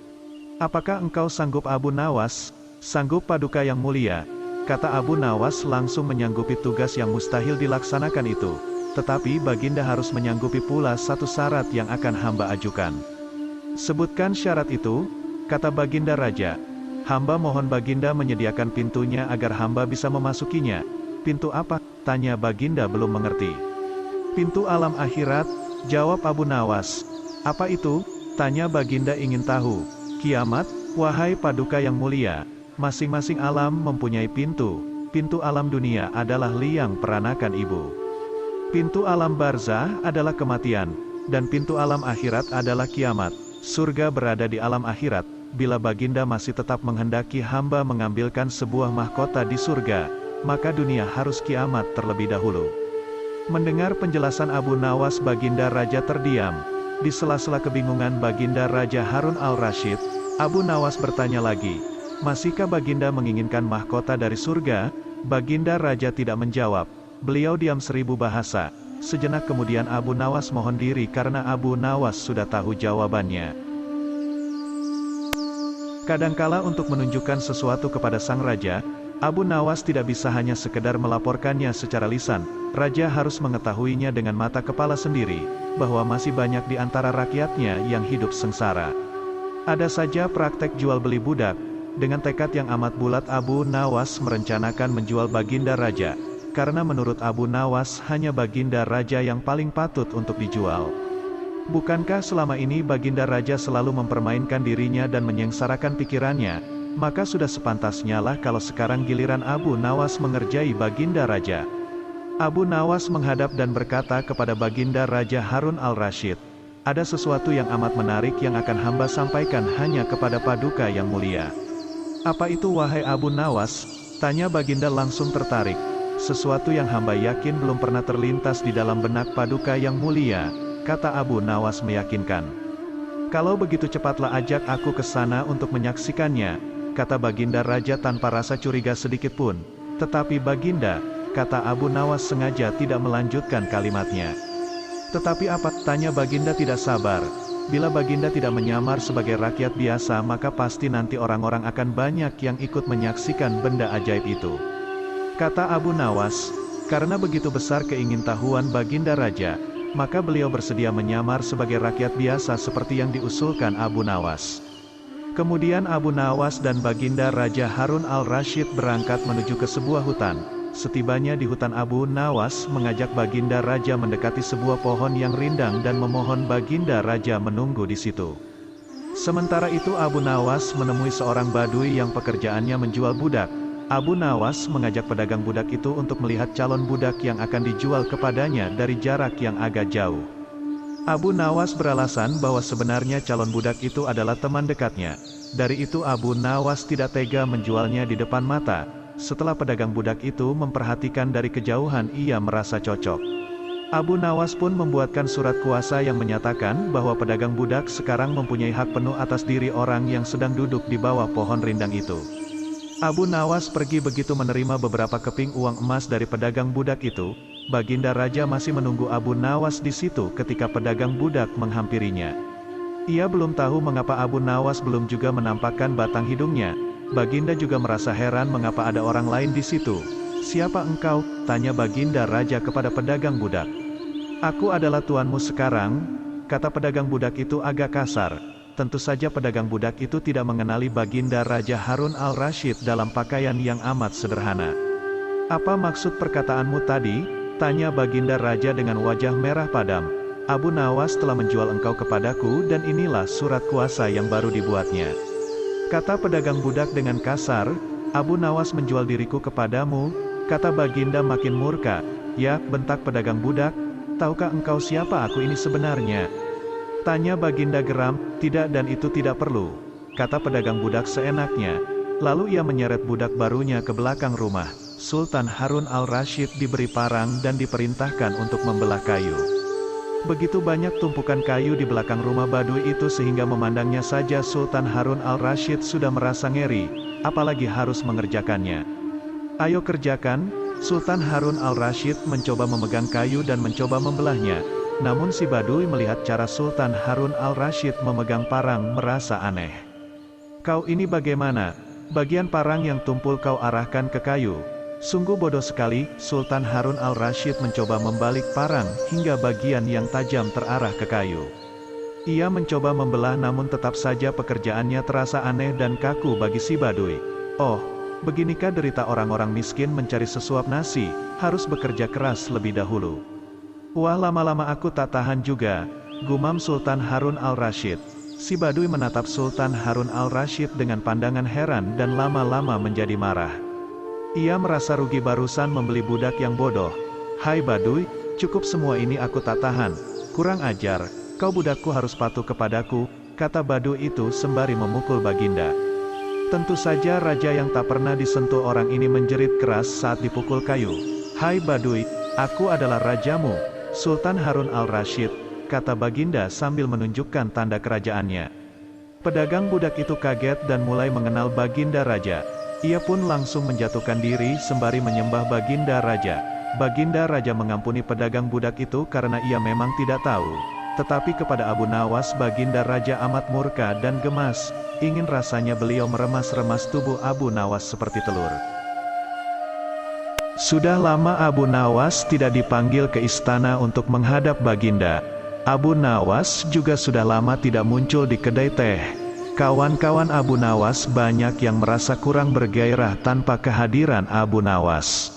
Apakah engkau sanggup Abu Nawas? Sanggup Paduka yang mulia. Kata Abu Nawas langsung menyanggupi tugas yang mustahil dilaksanakan itu. Tetapi Baginda harus menyanggupi pula satu syarat yang akan hamba ajukan. Sebutkan syarat itu, kata Baginda Raja. Hamba mohon Baginda menyediakan pintunya agar hamba bisa memasukinya. Pintu apa? Tanya Baginda belum mengerti. Pintu alam akhirat, jawab Abu Nawas. Apa itu? Tanya Baginda ingin tahu. Kiamat, wahai Paduka yang mulia. Masing-masing alam mempunyai pintu. Pintu alam dunia adalah liang peranakan ibu. Pintu alam barzah adalah kematian. Dan pintu alam akhirat adalah kiamat. Surga berada di alam akhirat. Bila Baginda masih tetap menghendaki hamba mengambilkan sebuah mahkota di surga, maka dunia harus kiamat terlebih dahulu. Mendengar penjelasan Abu Nawas Baginda Raja terdiam. Di sela-sela kebingungan Baginda Raja Harun al-Rasyid, Abu Nawas bertanya lagi. Masihkah Baginda menginginkan mahkota dari surga? Baginda Raja tidak menjawab. Beliau diam 1000 bahasa. Sejenak kemudian Abu Nawas mohon diri karena Abu Nawas sudah tahu jawabannya. Kadangkala untuk menunjukkan sesuatu kepada sang raja, Abu Nawas tidak bisa hanya sekedar melaporkannya secara lisan, raja harus mengetahuinya dengan mata kepala sendiri, bahwa masih banyak di antara rakyatnya yang hidup sengsara. Ada saja praktek jual beli budak. Dengan tekad yang amat bulat Abu Nawas merencanakan menjual Baginda Raja, karena menurut Abu Nawas hanya Baginda Raja yang paling patut untuk dijual. Bukankah selama ini Baginda Raja selalu mempermainkan dirinya dan menyengsarakan pikirannya, maka sudah sepantasnya lah kalau sekarang giliran Abu Nawas mengerjai Baginda Raja. Abu Nawas menghadap dan berkata kepada Baginda Raja Harun al-Rasyid, "Ada sesuatu yang amat menarik yang akan hamba sampaikan hanya kepada Paduka yang mulia." "Apa itu wahai Abu Nawas?" tanya Baginda langsung tertarik. "Sesuatu yang hamba yakin belum pernah terlintas di dalam benak Paduka yang mulia," kata Abu Nawas meyakinkan. "Kalau begitu cepatlah ajak aku ke sana untuk menyaksikannya," kata Baginda Raja tanpa rasa curiga sedikit pun. "Tetapi Baginda," kata Abu Nawas sengaja tidak melanjutkan kalimatnya. "Tetapi apa?" tanya Baginda tidak sabar. "Bila Baginda tidak menyamar sebagai rakyat biasa maka pasti nanti orang-orang akan banyak yang ikut menyaksikan benda ajaib itu," kata Abu Nawas. Karena begitu besar keingintahuan Baginda Raja, maka beliau bersedia menyamar sebagai rakyat biasa seperti yang diusulkan Abu Nawas. Kemudian Abu Nawas dan Baginda Raja Harun al-Rasyid berangkat menuju ke sebuah hutan. Setibanya di hutan, Abu Nawas mengajak Baginda Raja mendekati sebuah pohon yang rindang dan memohon Baginda Raja menunggu di situ. Sementara itu Abu Nawas menemui seorang badui yang pekerjaannya menjual budak. Abu Nawas mengajak pedagang budak itu untuk melihat calon budak yang akan dijual kepadanya dari jarak yang agak jauh. Abu Nawas beralasan bahwa sebenarnya calon budak itu adalah teman dekatnya. Dari itu Abu Nawas tidak tega menjualnya di depan mata. Setelah pedagang budak itu memperhatikan dari kejauhan, ia merasa cocok. Abu Nawas pun membuatkan surat kuasa yang menyatakan bahwa pedagang budak sekarang mempunyai hak penuh atas diri orang yang sedang duduk di bawah pohon rindang itu. Abu Nawas pergi begitu menerima beberapa keping uang emas dari pedagang budak itu. Baginda Raja masih menunggu Abu Nawas di situ ketika pedagang budak menghampirinya. Ia belum tahu mengapa Abu Nawas belum juga menampakkan batang hidungnya. Baginda juga merasa heran mengapa ada orang lain di situ. "Siapa engkau?" tanya Baginda Raja kepada pedagang budak. "Aku adalah tuanmu sekarang," kata pedagang budak itu agak kasar. Tentu saja pedagang budak itu tidak mengenali Baginda Raja Harun al-Rasyid dalam pakaian yang amat sederhana. "Apa maksud perkataanmu tadi?" tanya Baginda Raja dengan wajah merah padam. "Abu Nawas telah menjual engkau kepadaku dan inilah surat kuasa yang baru dibuatnya," kata pedagang budak dengan kasar. "Abu Nawas menjual diriku kepadamu," kata Baginda makin murka. "Ya," bentak pedagang budak, "tahukah engkau siapa aku ini sebenarnya?" tanya Baginda geram. "Tidak, dan itu tidak perlu," kata pedagang budak seenaknya. Lalu ia menyeret budak barunya ke belakang rumah. Sultan Harun al-Rasyid diberi parang dan diperintahkan untuk membelah kayu. Begitu banyak tumpukan kayu di belakang rumah badui itu sehingga memandangnya saja Sultan Harun al-Rasyid sudah merasa ngeri, apalagi harus mengerjakannya. "Ayo kerjakan," Sultan Harun al-Rasyid mencoba memegang kayu dan mencoba membelahnya. Namun si badui melihat cara Sultan Harun al-Rasyid memegang parang merasa aneh. "Kau ini bagaimana? Bagian parang yang tumpul kau arahkan ke kayu. Sungguh bodoh sekali." Sultan Harun al-Rasyid mencoba membalik parang hingga bagian yang tajam terarah ke kayu. Ia mencoba membelah namun tetap saja pekerjaannya terasa aneh dan kaku bagi si badui. "Oh, beginikah derita orang-orang miskin mencari sesuap nasi, harus bekerja keras lebih dahulu. Wah, lama-lama aku tak tahan juga," gumam Sultan Harun al-Rasyid. Si badui menatap Sultan Harun al-Rasyid dengan pandangan heran dan lama-lama menjadi marah. Ia merasa rugi barusan membeli budak yang bodoh. "Hai badui, cukup, semua ini aku tak tahan. Kurang ajar, kau budakku harus patuh kepadaku," kata badui itu sembari memukul Baginda. Tentu saja raja yang tak pernah disentuh orang ini menjerit keras saat dipukul kayu. "Hai badui, aku adalah rajamu, Sultan Harun al-Rasyid," kata Baginda sambil menunjukkan tanda kerajaannya. Pedagang budak itu kaget dan mulai mengenal Baginda Raja. Ia pun langsung menjatuhkan diri sembari menyembah Baginda Raja. Baginda Raja mengampuni pedagang budak itu karena ia memang tidak tahu. Tetapi kepada Abu Nawas Baginda Raja amat murka dan gemas. Ingin rasanya beliau meremas-remas tubuh Abu Nawas seperti telur. Sudah lama Abu Nawas tidak dipanggil ke istana untuk menghadap Baginda. Abu Nawas juga sudah lama tidak muncul di kedai teh. Kawan-kawan Abu Nawas banyak yang merasa kurang bergairah tanpa kehadiran Abu Nawas.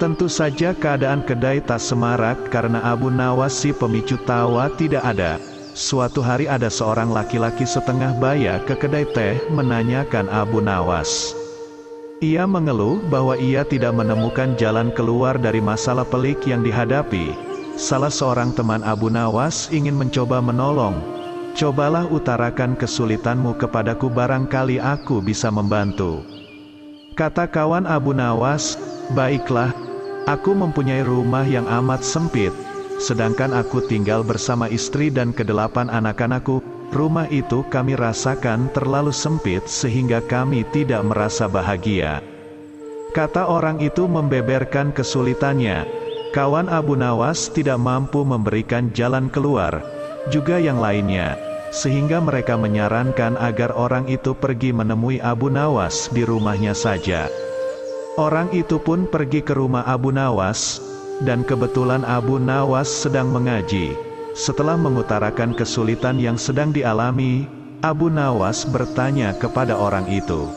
Tentu saja keadaan kedai tak semarak karena Abu Nawas si pemicu tawa tidak ada. Suatu hari ada seorang laki-laki setengah baya ke kedai teh menanyakan Abu Nawas. Ia mengeluh bahwa ia tidak menemukan jalan keluar dari masalah pelik yang dihadapi. Salah seorang teman Abu Nawas ingin mencoba menolong. Cobalah utarakan kesulitanmu kepadaku, barangkali aku bisa membantu. Kata kawan Abu Nawas, baiklah, aku mempunyai rumah yang amat sempit. Sedangkan aku tinggal bersama istri dan ke-8 anak-anakku. Rumah itu kami rasakan terlalu sempit sehingga kami tidak merasa bahagia. Kata orang itu membeberkan kesulitannya. Kawan Abu Nawas tidak mampu memberikan jalan keluar, juga yang lainnya, sehingga mereka menyarankan agar orang itu pergi menemui Abu Nawas di rumahnya saja. Orang itu pun pergi ke rumah Abu Nawas, dan kebetulan Abu Nawas sedang mengaji. Setelah mengutarakan kesulitan yang sedang dialami, Abu Nawas bertanya kepada orang itu,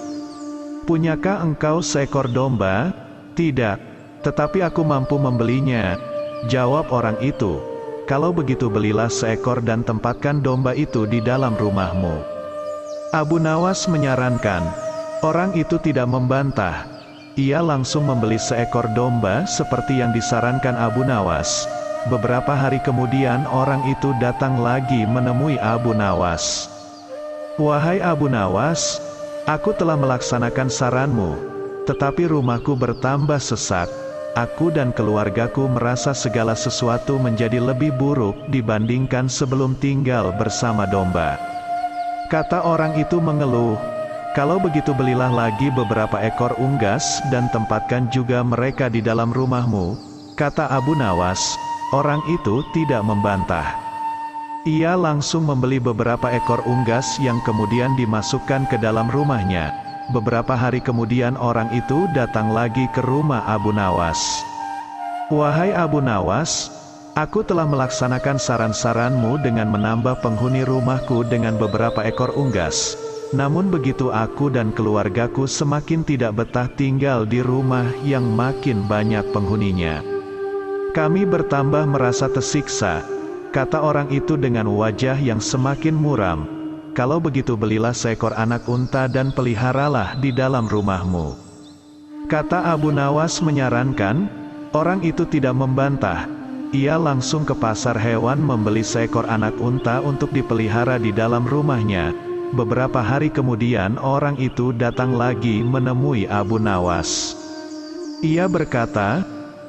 "Punyakah engkau seekor domba?" "Tidak, tetapi aku mampu membelinya," jawab orang itu. "Kalau begitu belilah seekor dan tempatkan domba itu di dalam rumahmu." Abu Nawas menyarankan. Orang itu tidak membantah. Ia langsung membeli seekor domba seperti yang disarankan Abu Nawas. Beberapa hari kemudian orang itu datang lagi menemui Abu Nawas. "Wahai Abu Nawas, aku telah melaksanakan saranmu, tetapi rumahku bertambah sesak. Aku dan keluargaku merasa segala sesuatu menjadi lebih buruk dibandingkan sebelum tinggal bersama domba." Kata orang itu mengeluh, "Kalau begitu belilah lagi beberapa ekor unggas dan tempatkan juga mereka di dalam rumahmu." Kata Abu Nawas. Orang itu tidak membantah. Ia langsung membeli beberapa ekor unggas yang kemudian dimasukkan ke dalam rumahnya. Beberapa hari kemudian orang itu datang lagi ke rumah Abu Nawas. "Wahai Abu Nawas, aku telah melaksanakan saran-saranmu dengan menambah penghuni rumahku dengan beberapa ekor unggas. Namun begitu aku dan keluargaku semakin tidak betah tinggal di rumah yang makin banyak penghuninya. Kami bertambah merasa tersiksa." Kata orang itu dengan wajah yang semakin muram, "Kalau begitu belilah seekor anak unta dan peliharalah di dalam rumahmu." Kata Abu Nawas menyarankan. Orang itu tidak membantah. Ia langsung ke pasar hewan membeli seekor anak unta untuk dipelihara di dalam rumahnya. Beberapa hari kemudian orang itu datang lagi menemui Abu Nawas. Ia berkata,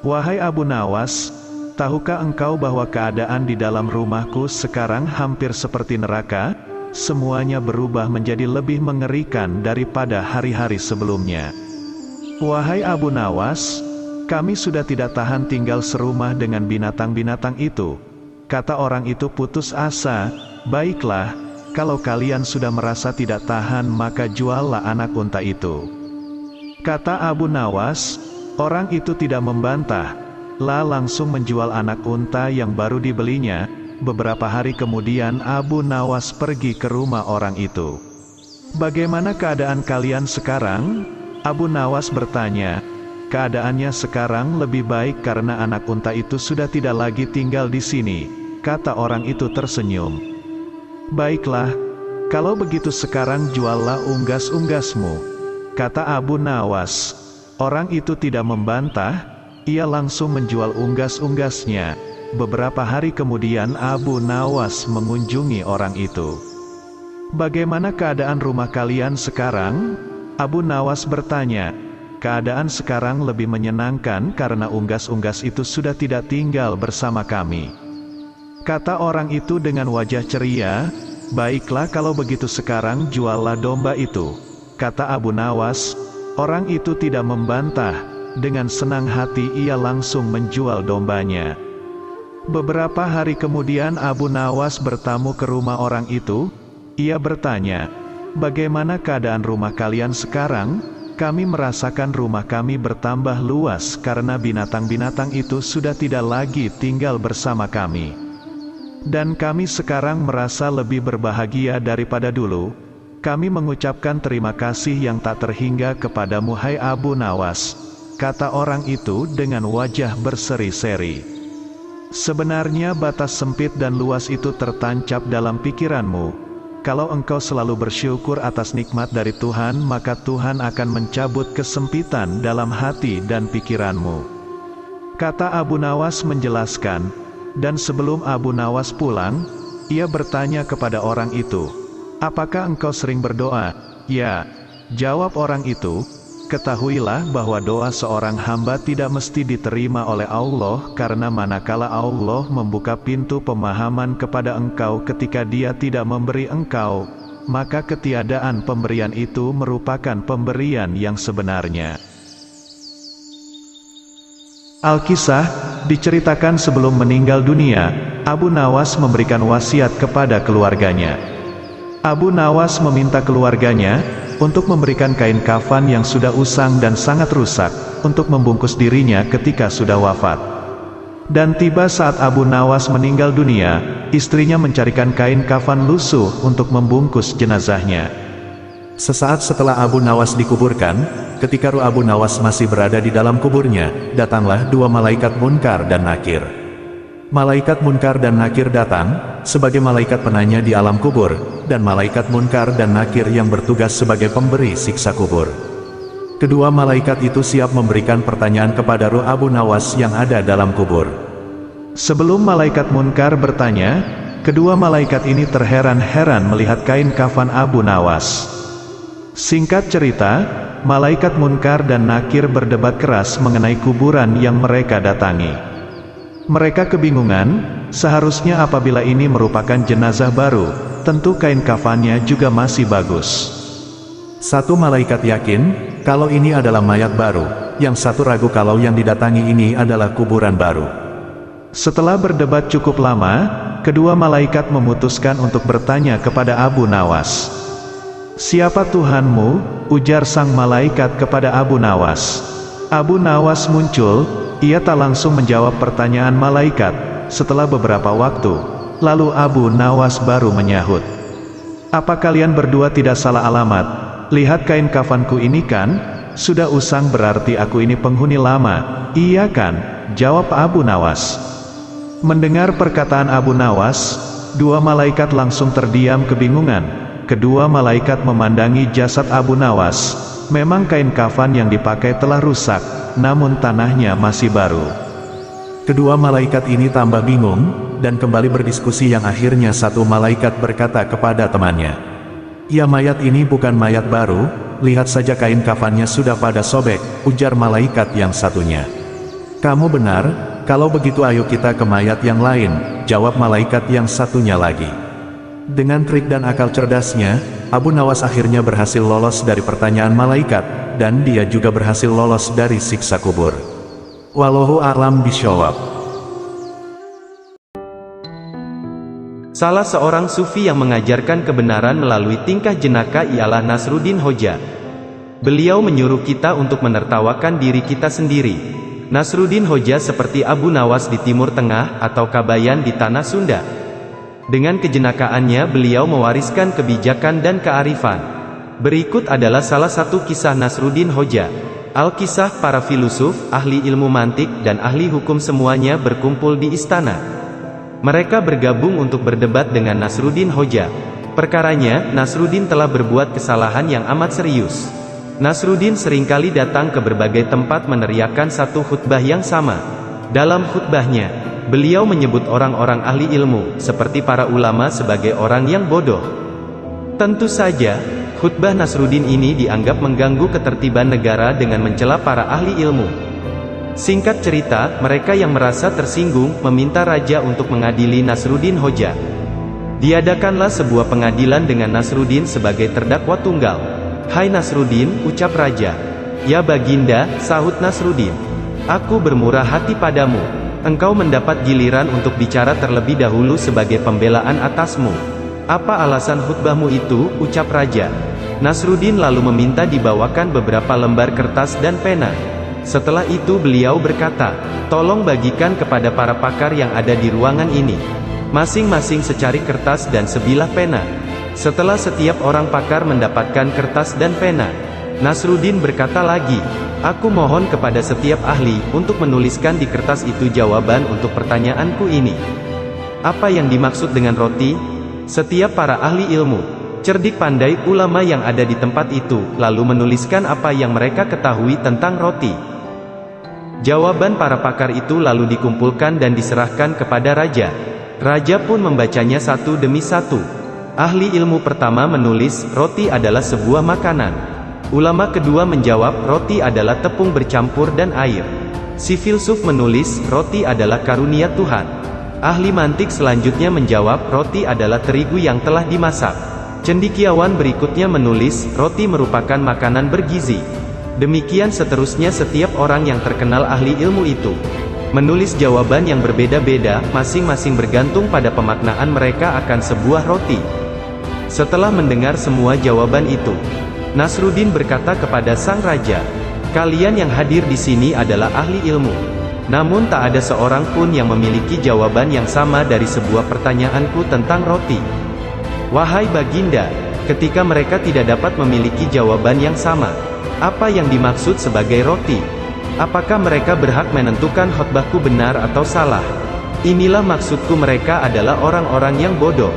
"Wahai Abu Nawas, tahukah engkau bahwa keadaan di dalam rumahku sekarang hampir seperti neraka? Semuanya berubah menjadi lebih mengerikan daripada hari-hari sebelumnya. Wahai Abu Nawas, kami sudah tidak tahan tinggal serumah dengan binatang-binatang itu." Kata orang itu putus asa, "Baiklah, kalau kalian sudah merasa tidak tahan maka juallah anak unta itu." Kata Abu Nawas. Orang itu tidak membantah. Langsung menjual anak unta yang baru dibelinya. Beberapa hari kemudian Abu Nawas pergi ke rumah orang itu. "Bagaimana keadaan kalian sekarang?" Abu Nawas bertanya. "Keadaannya sekarang lebih baik karena anak unta itu sudah tidak lagi tinggal di sini," kata orang itu tersenyum. "Baiklah, kalau begitu sekarang juallah unggas-unggasmu," kata Abu Nawas. Orang itu tidak membantah. Ia langsung menjual unggas-unggasnya. Beberapa hari kemudian Abu Nawas mengunjungi orang itu. "Bagaimana keadaan rumah kalian sekarang?" Abu Nawas bertanya. "Keadaan sekarang lebih menyenangkan karena unggas-unggas itu sudah tidak tinggal bersama kami," kata orang itu dengan wajah ceria. "Baiklah kalau begitu sekarang juallah domba itu," kata Abu Nawas. Orang itu tidak membantah. Dengan senang hati ia langsung menjual dombanya. Beberapa hari kemudian Abu Nawas bertamu ke rumah orang itu. Ia bertanya, "Bagaimana keadaan rumah kalian sekarang?" Kami merasakan rumah kami bertambah luas karena binatang-binatang itu sudah tidak lagi tinggal bersama kami. Dan kami sekarang merasa lebih berbahagia daripada dulu. Kami mengucapkan terima kasih yang tak terhingga kepadamu hai Abu Nawas, kata orang itu dengan wajah berseri-seri. Sebenarnya batas sempit dan luas itu tertancap dalam pikiranmu. Kalau engkau selalu bersyukur atas nikmat dari Tuhan, maka Tuhan akan mencabut kesempitan dalam hati dan pikiranmu. Kata Abu Nawas menjelaskan, dan sebelum Abu Nawas pulang, ia bertanya kepada orang itu, apakah engkau sering berdoa? Ya, jawab orang itu, ketahuilah bahwa doa seorang hamba tidak mesti diterima oleh Allah karena manakala Allah membuka pintu pemahaman kepada engkau ketika Dia tidak memberi engkau, maka ketiadaan pemberian itu merupakan pemberian yang sebenarnya. Al-Kisah diceritakan sebelum meninggal dunia, Abu Nawas memberikan wasiat kepada keluarganya. Abu Nawas meminta keluarganya untuk memberikan kain kafan yang sudah usang dan sangat rusak, untuk membungkus dirinya ketika sudah wafat. Dan tiba saat Abu Nawas meninggal dunia, istrinya mencarikan kain kafan lusuh untuk membungkus jenazahnya. Sesaat setelah Abu Nawas dikuburkan, ketika ruh Abu Nawas masih berada di dalam kuburnya, datanglah dua malaikat Munkar dan Nakir. Malaikat Munkar dan Nakir datang sebagai malaikat penanya di alam kubur, dan malaikat Munkar dan Nakir yang bertugas sebagai pemberi siksa kubur. Kedua malaikat itu siap memberikan pertanyaan kepada ruh Abu Nawas yang ada dalam kubur. Sebelum malaikat Munkar bertanya, kedua malaikat ini terheran-heran melihat kain kafan Abu Nawas. Singkat cerita, malaikat Munkar dan Nakir berdebat keras mengenai kuburan yang mereka datangi. Mereka kebingungan, seharusnya apabila ini merupakan jenazah baru, tentu kain kafannya juga masih bagus. Satu malaikat yakin, kalau ini adalah mayat baru, yang satu ragu kalau yang didatangi ini adalah kuburan baru. Setelah berdebat cukup lama, kedua malaikat memutuskan untuk bertanya kepada Abu Nawas. Siapa Tuhanmu? Ujar sang malaikat kepada Abu Nawas. Abu Nawas muncul. Ia tak langsung menjawab pertanyaan malaikat. Setelah beberapa waktu, lalu Abu Nawas baru menyahut, apa kalian berdua tidak salah alamat? Lihat kain kafanku ini kan? Sudah usang berarti aku ini penghuni lama. Iya kan? Jawab Abu Nawas. Mendengar perkataan Abu Nawas, dua malaikat langsung terdiam kebingungan. Kedua malaikat memandangi jasad Abu Nawas. Memang kain kafan yang dipakai telah rusak, namun tanahnya masih baru. Kedua malaikat ini tambah bingung, dan kembali berdiskusi yang akhirnya satu malaikat berkata kepada temannya, ya mayat ini bukan mayat baru, lihat saja kain kafannya sudah pada sobek, ujar malaikat yang satunya. Kamu benar, kalau begitu ayo kita ke mayat yang lain, jawab malaikat yang satunya lagi. Dengan trik dan akal cerdasnya, Abu Nawas akhirnya berhasil lolos dari pertanyaan malaikat, dan dia juga berhasil lolos dari siksa kubur. Wallahu a'lam bishawab. Salah seorang sufi yang mengajarkan kebenaran melalui tingkah jenaka ialah Nasruddin Hoja. Beliau menyuruh kita untuk menertawakan diri kita sendiri. Nasruddin Hoja seperti Abu Nawas di Timur Tengah atau Kabayan di Tanah Sunda. Dengan kejenakaannya beliau mewariskan kebijakan dan kearifan. Berikut adalah salah satu kisah Nasruddin Hoja. Al-Kisah para filosof, ahli ilmu mantik dan ahli hukum semuanya berkumpul di istana. Mereka bergabung untuk berdebat dengan Nasruddin Hoja. Perkaranya, Nasruddin telah berbuat kesalahan yang amat serius. Nasruddin seringkali datang ke berbagai tempat meneriakkan satu khutbah yang sama. Dalam khutbahnya, beliau menyebut orang-orang ahli ilmu, seperti para ulama sebagai orang yang bodoh. Tentu saja, khutbah Nasruddin ini dianggap mengganggu ketertiban negara dengan mencela para ahli ilmu. Singkat cerita, mereka yang merasa tersinggung, meminta raja untuk mengadili Nasruddin Hoja. Diadakanlah sebuah pengadilan dengan Nasruddin sebagai terdakwa tunggal. Hai Nasruddin, ucap raja. Ya Baginda, sahut Nasruddin. Aku bermurah hati padamu. Engkau mendapat giliran untuk bicara terlebih dahulu sebagai pembelaan atasmu. Apa alasan khutbahmu itu, ucap raja? Nasruddin lalu meminta dibawakan beberapa lembar kertas dan pena. Setelah itu beliau berkata, "Tolong bagikan kepada para pakar yang ada di ruangan ini. Masing-masing secari kertas dan sebilah pena." Setelah setiap orang pakar mendapatkan kertas dan pena, Nasruddin berkata lagi, "Aku mohon kepada setiap ahli untuk menuliskan di kertas itu jawaban untuk pertanyaanku ini. Apa yang dimaksud dengan roti?" Setiap para ahli ilmu, cerdik pandai ulama yang ada di tempat itu, lalu menuliskan apa yang mereka ketahui tentang roti. Jawaban para pakar itu lalu dikumpulkan dan diserahkan kepada raja. Raja pun membacanya satu demi satu. Ahli ilmu pertama menulis, "Roti adalah sebuah makanan." Ulama kedua menjawab, "Roti adalah tepung bercampur dan air." Si filsuf menulis, "Roti adalah karunia Tuhan." Ahli mantik selanjutnya menjawab, "Roti adalah terigu yang telah dimasak." Cendekiawan berikutnya menulis, "Roti merupakan makanan bergizi." Demikian seterusnya setiap orang yang terkenal ahli ilmu itu menulis jawaban yang berbeda-beda, masing-masing bergantung pada pemaknaan mereka akan sebuah roti. Setelah mendengar semua jawaban itu, Nasruddin berkata kepada sang raja, "Kalian yang hadir di sini adalah ahli ilmu. Namun tak ada seorang pun yang memiliki jawaban yang sama dari sebuah pertanyaanku tentang roti. Wahai Baginda, ketika mereka tidak dapat memiliki jawaban yang sama, apa yang dimaksud sebagai roti? Apakah mereka berhak menentukan khotbahku benar atau salah? Inilah maksudku, mereka adalah orang-orang yang bodoh."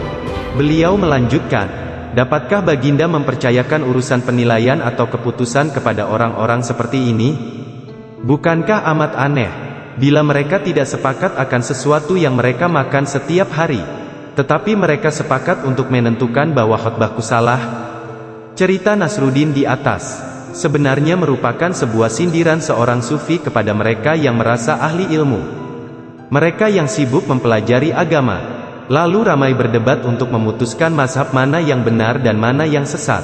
Beliau melanjutkan, "Dapatkah Baginda mempercayakan urusan penilaian atau keputusan kepada orang-orang seperti ini? Bukankah amat aneh bila mereka tidak sepakat akan sesuatu yang mereka makan setiap hari, tetapi mereka sepakat untuk menentukan bahwa khotbahku salah?" Cerita Nasruddin di atas sebenarnya merupakan sebuah sindiran seorang sufi kepada mereka yang merasa ahli ilmu. Mereka yang sibuk mempelajari agama, lalu ramai berdebat untuk memutuskan mazhab mana yang benar dan mana yang sesat.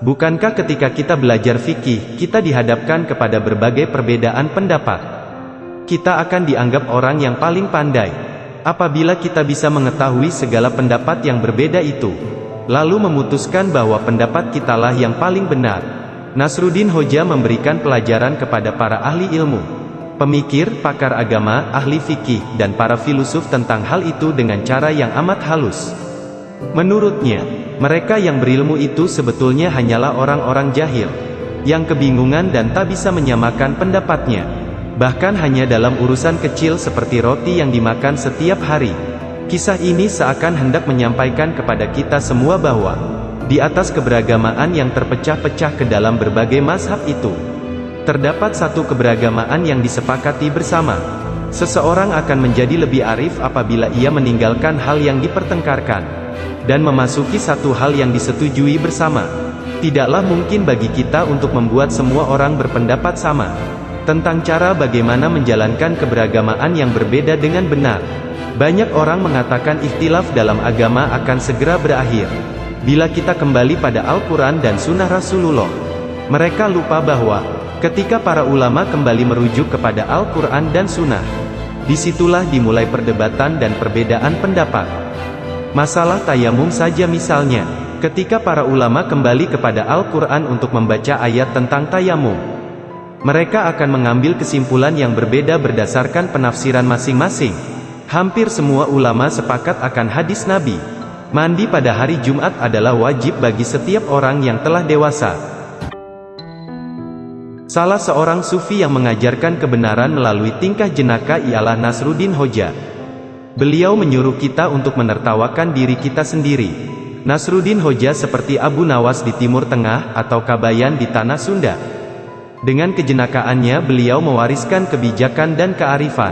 Bukankah ketika kita belajar fikih, kita dihadapkan kepada berbagai perbedaan pendapat? Kita akan dianggap orang yang paling pandai apabila kita bisa mengetahui segala pendapat yang berbeda itu, lalu memutuskan bahwa pendapat kitalah yang paling benar. Nasruddin Hoja memberikan pelajaran kepada para ahli ilmu, pemikir, pakar agama, ahli fikih, dan para filosof tentang hal itu dengan cara yang amat halus. Menurutnya, mereka yang berilmu itu sebetulnya hanyalah orang-orang jahil, yang kebingungan dan tak bisa menyamakan pendapatnya. Bahkan hanya dalam urusan kecil seperti roti yang dimakan setiap hari. Kisah ini seakan hendak menyampaikan kepada kita semua bahwa, di atas keberagamaan yang terpecah-pecah ke dalam berbagai mazhab itu, terdapat satu keberagamaan yang disepakati bersama. Seseorang akan menjadi lebih arif apabila ia meninggalkan hal yang dipertengkarkan, dan memasuki satu hal yang disetujui bersama. Tidaklah mungkin bagi kita untuk membuat semua orang berpendapat sama tentang cara bagaimana menjalankan keberagamaan yang berbeda dengan benar. Banyak orang mengatakan ikhtilaf dalam agama akan segera berakhir bila kita kembali pada Al-Quran dan Sunnah Rasulullah. Mereka lupa bahwa ketika para ulama kembali merujuk kepada Al-Quran dan Sunnah, disitulah dimulai perdebatan dan perbedaan pendapat. Masalah tayamum saja misalnya, ketika para ulama kembali kepada Al-Quran untuk membaca ayat tentang tayamum, mereka akan mengambil kesimpulan yang berbeda berdasarkan penafsiran masing-masing. Hampir semua ulama sepakat akan hadis Nabi, mandi pada hari Jumat adalah wajib bagi setiap orang yang telah dewasa. Salah seorang sufi yang mengajarkan kebenaran melalui tingkah jenaka ialah Nasruddin Hoja. Beliau menyuruh kita untuk menertawakan diri kita sendiri. Nasruddin Hoja seperti Abu Nawas di Timur Tengah atau Kabayan di Tanah Sunda. Dengan kejenakaannya beliau mewariskan kebijakan dan kearifan.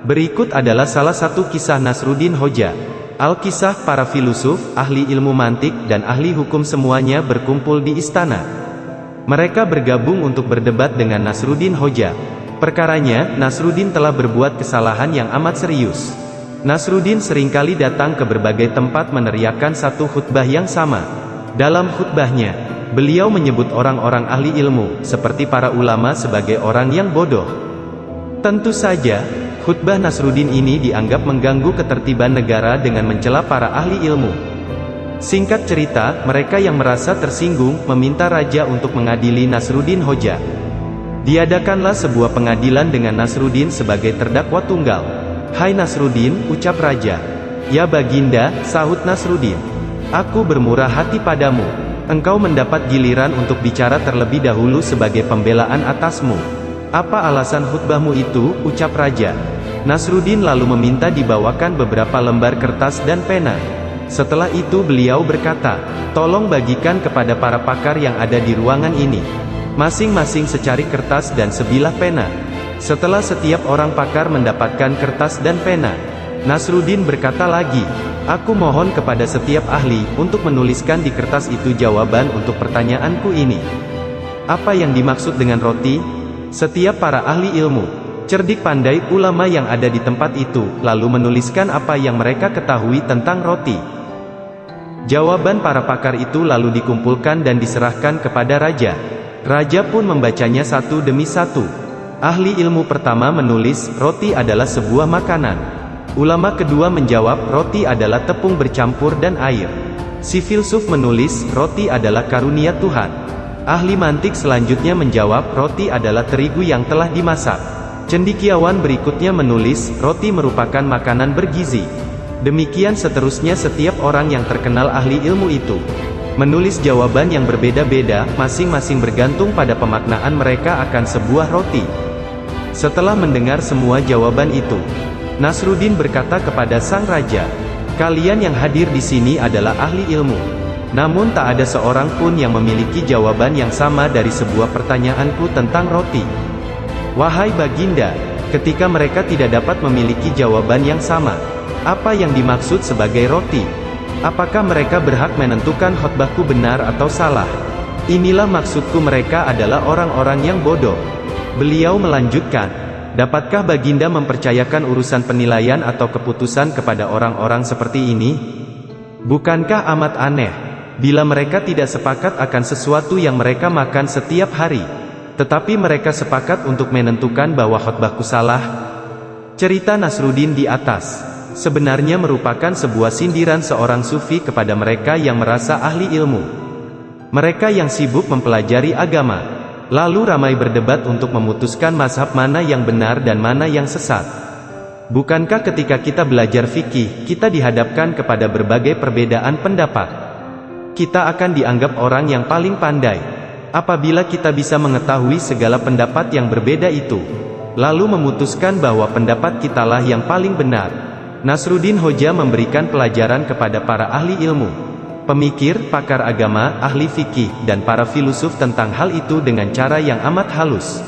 Berikut adalah salah satu kisah Nasruddin Hoja. Al-Kisah para filosof, ahli ilmu mantik, dan ahli hukum semuanya berkumpul di istana. Mereka bergabung untuk berdebat dengan Nasruddin Hoja. Perkaranya, Nasruddin telah berbuat kesalahan yang amat serius. Nasruddin seringkali datang ke berbagai tempat meneriakkan satu khutbah yang sama. Dalam khutbahnya, beliau menyebut orang-orang ahli ilmu, seperti para ulama, sebagai orang yang bodoh. Tentu saja, khutbah Nasruddin ini dianggap mengganggu ketertiban negara dengan mencela para ahli ilmu. Singkat cerita, mereka yang merasa tersinggung, meminta raja untuk mengadili Nasruddin Hoja. Diadakanlah sebuah pengadilan dengan Nasruddin sebagai terdakwa tunggal. "Hai Nasruddin," ucap raja. "Ya Baginda," sahut Nasruddin. "Aku bermurah hati padamu. Engkau mendapat giliran untuk bicara terlebih dahulu sebagai pembelaan atasmu. Apa alasan khutbahmu itu?" ucap raja. Nasruddin lalu meminta dibawakan beberapa lembar kertas dan pena. Setelah itu beliau berkata, "Tolong bagikan kepada para pakar yang ada di ruangan ini. Masing-masing secari kertas dan sebilah pena." Setelah setiap orang pakar mendapatkan kertas dan pena, Nasruddin berkata lagi, "Aku mohon kepada setiap ahli, untuk menuliskan di kertas itu jawaban untuk pertanyaanku ini. Apa yang dimaksud dengan roti?" Setiap para ahli ilmu, cerdik pandai, ulama yang ada di tempat itu, lalu menuliskan apa yang mereka ketahui tentang roti. Jawaban para pakar itu lalu dikumpulkan dan diserahkan kepada raja. Raja pun membacanya satu demi satu. Ahli ilmu pertama menulis, "Roti adalah sebuah makanan." Ulama kedua menjawab, "Roti adalah tepung bercampur dan air." Si filsuf menulis, "Roti adalah karunia Tuhan." Ahli mantik selanjutnya menjawab, "Roti adalah terigu yang telah dimasak." Cendekiawan berikutnya menulis, "Roti merupakan makanan bergizi." Demikian seterusnya, setiap orang yang terkenal ahli ilmu itu menulis jawaban yang berbeda-beda, masing-masing bergantung pada pemaknaan mereka akan sebuah roti. Setelah mendengar semua jawaban itu, Nasruddin berkata kepada sang raja, "Kalian yang hadir di sini adalah ahli ilmu. Namun tak ada seorang pun yang memiliki jawaban yang sama dari sebuah pertanyaanku tentang roti. Wahai Baginda, ketika mereka tidak dapat memiliki jawaban yang sama, apa yang dimaksud sebagai roti? Apakah mereka berhak menentukan khotbahku benar atau salah? Inilah maksudku, mereka adalah orang-orang yang bodoh." Beliau melanjutkan, "Dapatkah Baginda mempercayakan urusan penilaian atau keputusan kepada orang-orang seperti ini? Bukankah amat aneh, bila mereka tidak sepakat akan sesuatu yang mereka makan setiap hari, tetapi mereka sepakat untuk menentukan bahwa khotbahku salah?" Cerita Nasruddin di atas sebenarnya merupakan sebuah sindiran seorang sufi kepada mereka yang merasa ahli ilmu. Mereka yang sibuk mempelajari agama, lalu ramai berdebat untuk memutuskan mazhab mana yang benar dan mana yang sesat. Bukankah ketika kita belajar fikih, kita dihadapkan kepada berbagai perbedaan pendapat? Kita akan dianggap orang yang paling pandai apabila kita bisa mengetahui segala pendapat yang berbeda itu, lalu memutuskan bahwa pendapat kitalah yang paling benar. Nasruddin Hoja memberikan pelajaran kepada para ahli ilmu, pemikir, pakar agama, ahli fikih, dan para filosof tentang hal itu dengan cara yang amat halus.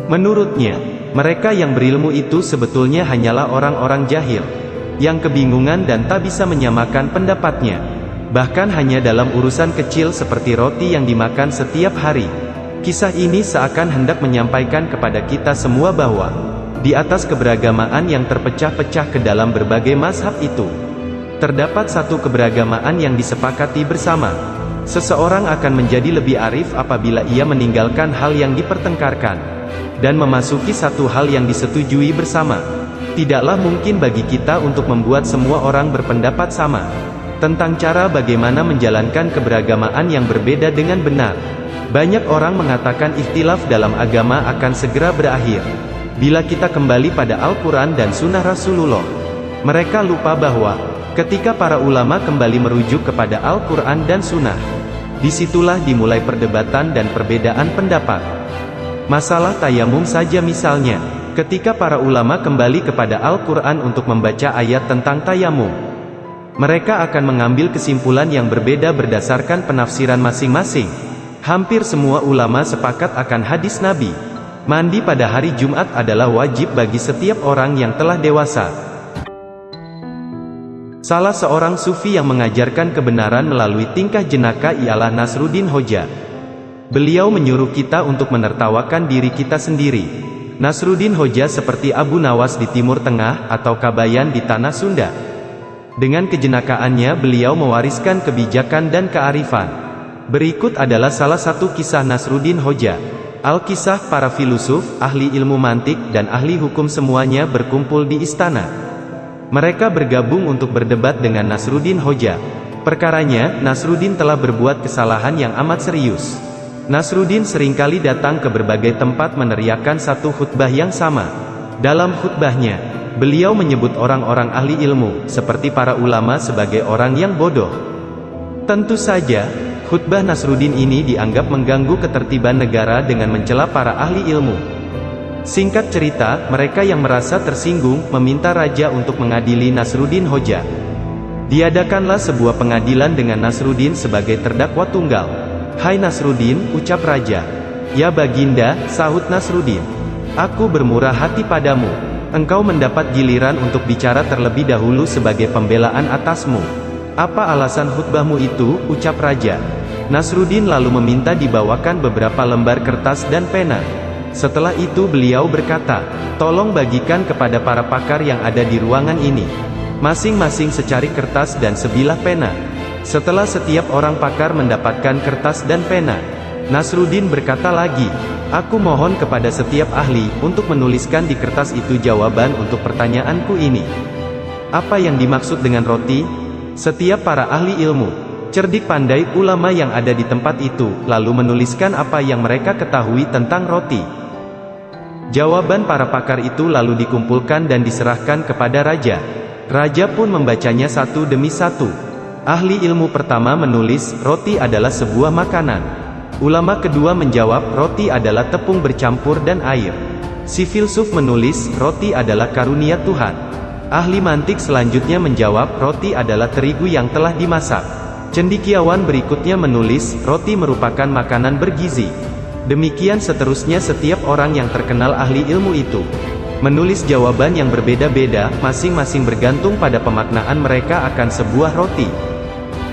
Menurutnya, mereka yang berilmu itu sebetulnya hanyalah orang-orang jahil, yang kebingungan dan tak bisa menyamakan pendapatnya, bahkan hanya dalam urusan kecil seperti roti yang dimakan setiap hari. Kisah ini seakan hendak menyampaikan kepada kita semua bahwa di atas keberagamaan yang terpecah-pecah ke dalam berbagai mazhab itu, terdapat satu keberagamaan yang disepakati bersama. Seseorang akan menjadi lebih arif apabila ia meninggalkan hal yang dipertengkarkan, dan memasuki satu hal yang disetujui bersama. Tidaklah mungkin bagi kita untuk membuat semua orang berpendapat sama tentang cara bagaimana menjalankan keberagamaan yang berbeda dengan benar. Banyak orang mengatakan ikhtilaf dalam agama akan segera berakhir bila kita kembali pada Al-Quran dan Sunnah Rasulullah. Mereka lupa bahwa ketika para ulama kembali merujuk kepada Al-Quran dan Sunnah, disitulah dimulai perdebatan dan perbedaan pendapat. Masalah tayamum saja misalnya, ketika para ulama kembali kepada Al-Quran untuk membaca ayat tentang tayamum, mereka akan mengambil kesimpulan yang berbeda berdasarkan penafsiran masing-masing. Hampir semua ulama sepakat akan hadis Nabi, mandi pada hari Jumat adalah wajib bagi setiap orang yang telah dewasa. Salah seorang sufi yang mengajarkan kebenaran melalui tingkah jenaka ialah Nasruddin Hoja. Beliau menyuruh kita untuk menertawakan diri kita sendiri. Nasruddin Hoja seperti Abu Nawas di Timur Tengah atau Kabayan di Tanah Sunda. Dengan kejenakaannya beliau mewariskan kebijakan dan kearifan. Berikut adalah salah satu kisah Nasruddin Hoja. Al-Kisah, para filosof, ahli ilmu mantik, dan ahli hukum semuanya berkumpul di istana. Mereka bergabung untuk berdebat dengan Nasruddin Hoja. Perkaranya, Nasruddin telah berbuat kesalahan yang amat serius. Nasruddin seringkali datang ke berbagai tempat meneriakkan satu khutbah yang sama. Dalam khutbahnya, beliau menyebut orang-orang ahli ilmu, seperti para ulama sebagai orang yang bodoh. Tentu saja, khutbah Nasruddin ini dianggap mengganggu ketertiban negara dengan mencela para ahli ilmu. Singkat cerita, mereka yang merasa tersinggung, meminta raja untuk mengadili Nasruddin Hoja. Diadakanlah sebuah pengadilan dengan Nasruddin sebagai terdakwa tunggal. "Hai Nasruddin," ucap raja. "Ya Baginda," sahut Nasruddin. "Aku bermurah hati padamu. Engkau mendapat giliran untuk bicara terlebih dahulu sebagai pembelaan atasmu. Apa alasan khutbahmu itu?" ucap raja. Nasruddin lalu meminta dibawakan beberapa lembar kertas dan pena. Setelah itu beliau berkata, "Tolong bagikan kepada para pakar yang ada di ruangan ini. Masing-masing secari kertas dan sebilah pena." Setelah setiap orang pakar mendapatkan kertas dan pena, Nasruddin berkata lagi, "Aku mohon kepada setiap ahli, untuk menuliskan di kertas itu jawaban untuk pertanyaanku ini. Apa yang dimaksud dengan roti?" Setiap para ahli ilmu, cerdik pandai, ulama yang ada di tempat itu, lalu menuliskan apa yang mereka ketahui tentang roti. Jawaban para pakar itu lalu dikumpulkan dan diserahkan kepada raja. Raja pun membacanya satu demi satu. Ahli ilmu pertama menulis, "Roti adalah sebuah makanan." Ulama kedua menjawab, "Roti adalah tepung bercampur dan air." Si filsuf menulis, "Roti adalah karunia Tuhan." Ahli mantik selanjutnya menjawab, "Roti adalah terigu yang telah dimasak." Cendekiawan berikutnya menulis, "Roti merupakan makanan bergizi." Demikian seterusnya, setiap orang yang terkenal ahli ilmu itu menulis jawaban yang berbeda-beda, masing-masing bergantung pada pemaknaan mereka akan sebuah roti.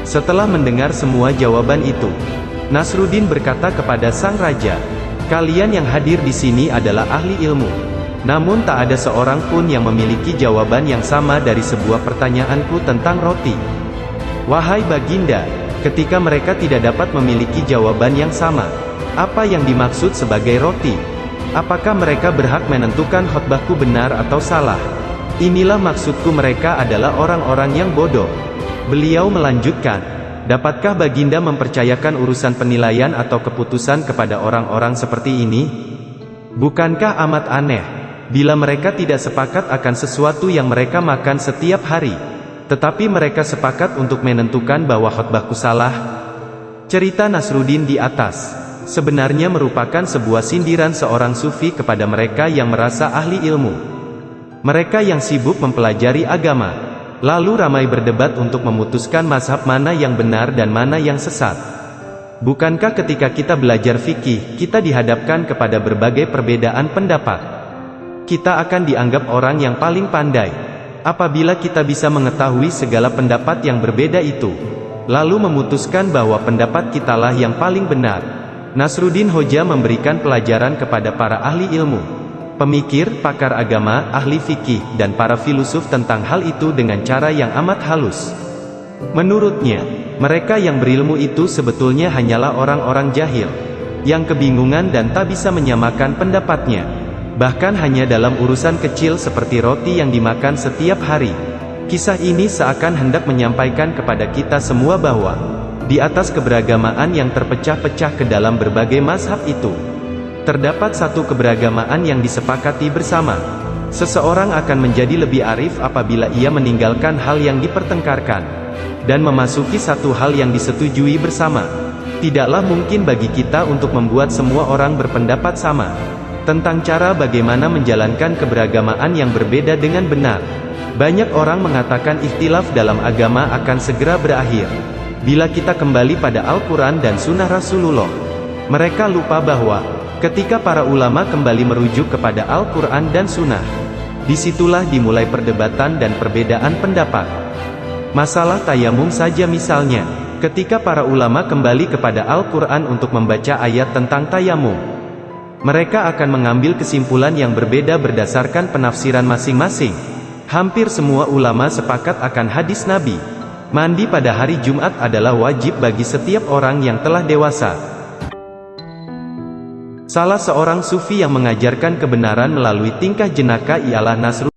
Setelah mendengar semua jawaban itu, Nasruddin berkata kepada sang raja, "Kalian yang hadir di sini adalah ahli ilmu. Namun tak ada seorang pun yang memiliki jawaban yang sama dari sebuah pertanyaanku tentang roti. Wahai Baginda, ketika mereka tidak dapat memiliki jawaban yang sama, apa yang dimaksud sebagai roti? Apakah mereka berhak menentukan khotbahku benar atau salah? Inilah maksudku, mereka adalah orang-orang yang bodoh." Beliau melanjutkan, "Dapatkah Baginda mempercayakan urusan penilaian atau keputusan kepada orang-orang seperti ini? Bukankah amat aneh, bila mereka tidak sepakat akan sesuatu yang mereka makan setiap hari, tetapi mereka sepakat untuk menentukan bahwa khotbahku salah?" Cerita Nasruddin di atas sebenarnya merupakan sebuah sindiran seorang sufi kepada mereka yang merasa ahli ilmu. Mereka yang sibuk mempelajari agama, lalu ramai berdebat untuk memutuskan mazhab mana yang benar dan mana yang sesat. Bukankah ketika kita belajar fikih, kita dihadapkan kepada berbagai perbedaan pendapat? Kita akan dianggap orang yang paling pandai apabila kita bisa mengetahui segala pendapat yang berbeda itu, lalu memutuskan bahwa pendapat kitalah yang paling benar. Nasruddin Hoja memberikan pelajaran kepada para ahli ilmu, pemikir, pakar agama, ahli fikih, dan para filosof tentang hal itu dengan cara yang amat halus. Menurutnya, mereka yang berilmu itu sebetulnya hanyalah orang-orang jahil, yang kebingungan dan tak bisa menyamakan pendapatnya, bahkan hanya dalam urusan kecil seperti roti yang dimakan setiap hari. Kisah ini seakan hendak menyampaikan kepada kita semua bahwa di atas keberagamaan yang terpecah-pecah ke dalam berbagai mazhab itu, terdapat satu keberagamaan yang disepakati bersama. Seseorang akan menjadi lebih arif apabila ia meninggalkan hal yang dipertengkarkan, dan memasuki satu hal yang disetujui bersama. Tidaklah mungkin bagi kita untuk membuat semua orang berpendapat sama tentang cara bagaimana menjalankan keberagamaan yang berbeda dengan benar. Banyak orang mengatakan ikhtilaf dalam agama akan segera berakhir bila kita kembali pada Al-Quran dan Sunnah Rasulullah. Mereka lupa bahwa ketika para ulama kembali merujuk kepada Al-Quran dan Sunnah, disitulah dimulai perdebatan dan perbedaan pendapat. Masalah tayamum saja misalnya, ketika para ulama kembali kepada Al-Quran untuk membaca ayat tentang tayamum, mereka akan mengambil kesimpulan yang berbeda berdasarkan penafsiran masing-masing. Hampir semua ulama sepakat akan hadis Nabi, mandi pada hari Jumat adalah wajib bagi setiap orang yang telah dewasa. Salah seorang sufi yang mengajarkan kebenaran melalui tingkah jenaka ialah Nasruddin.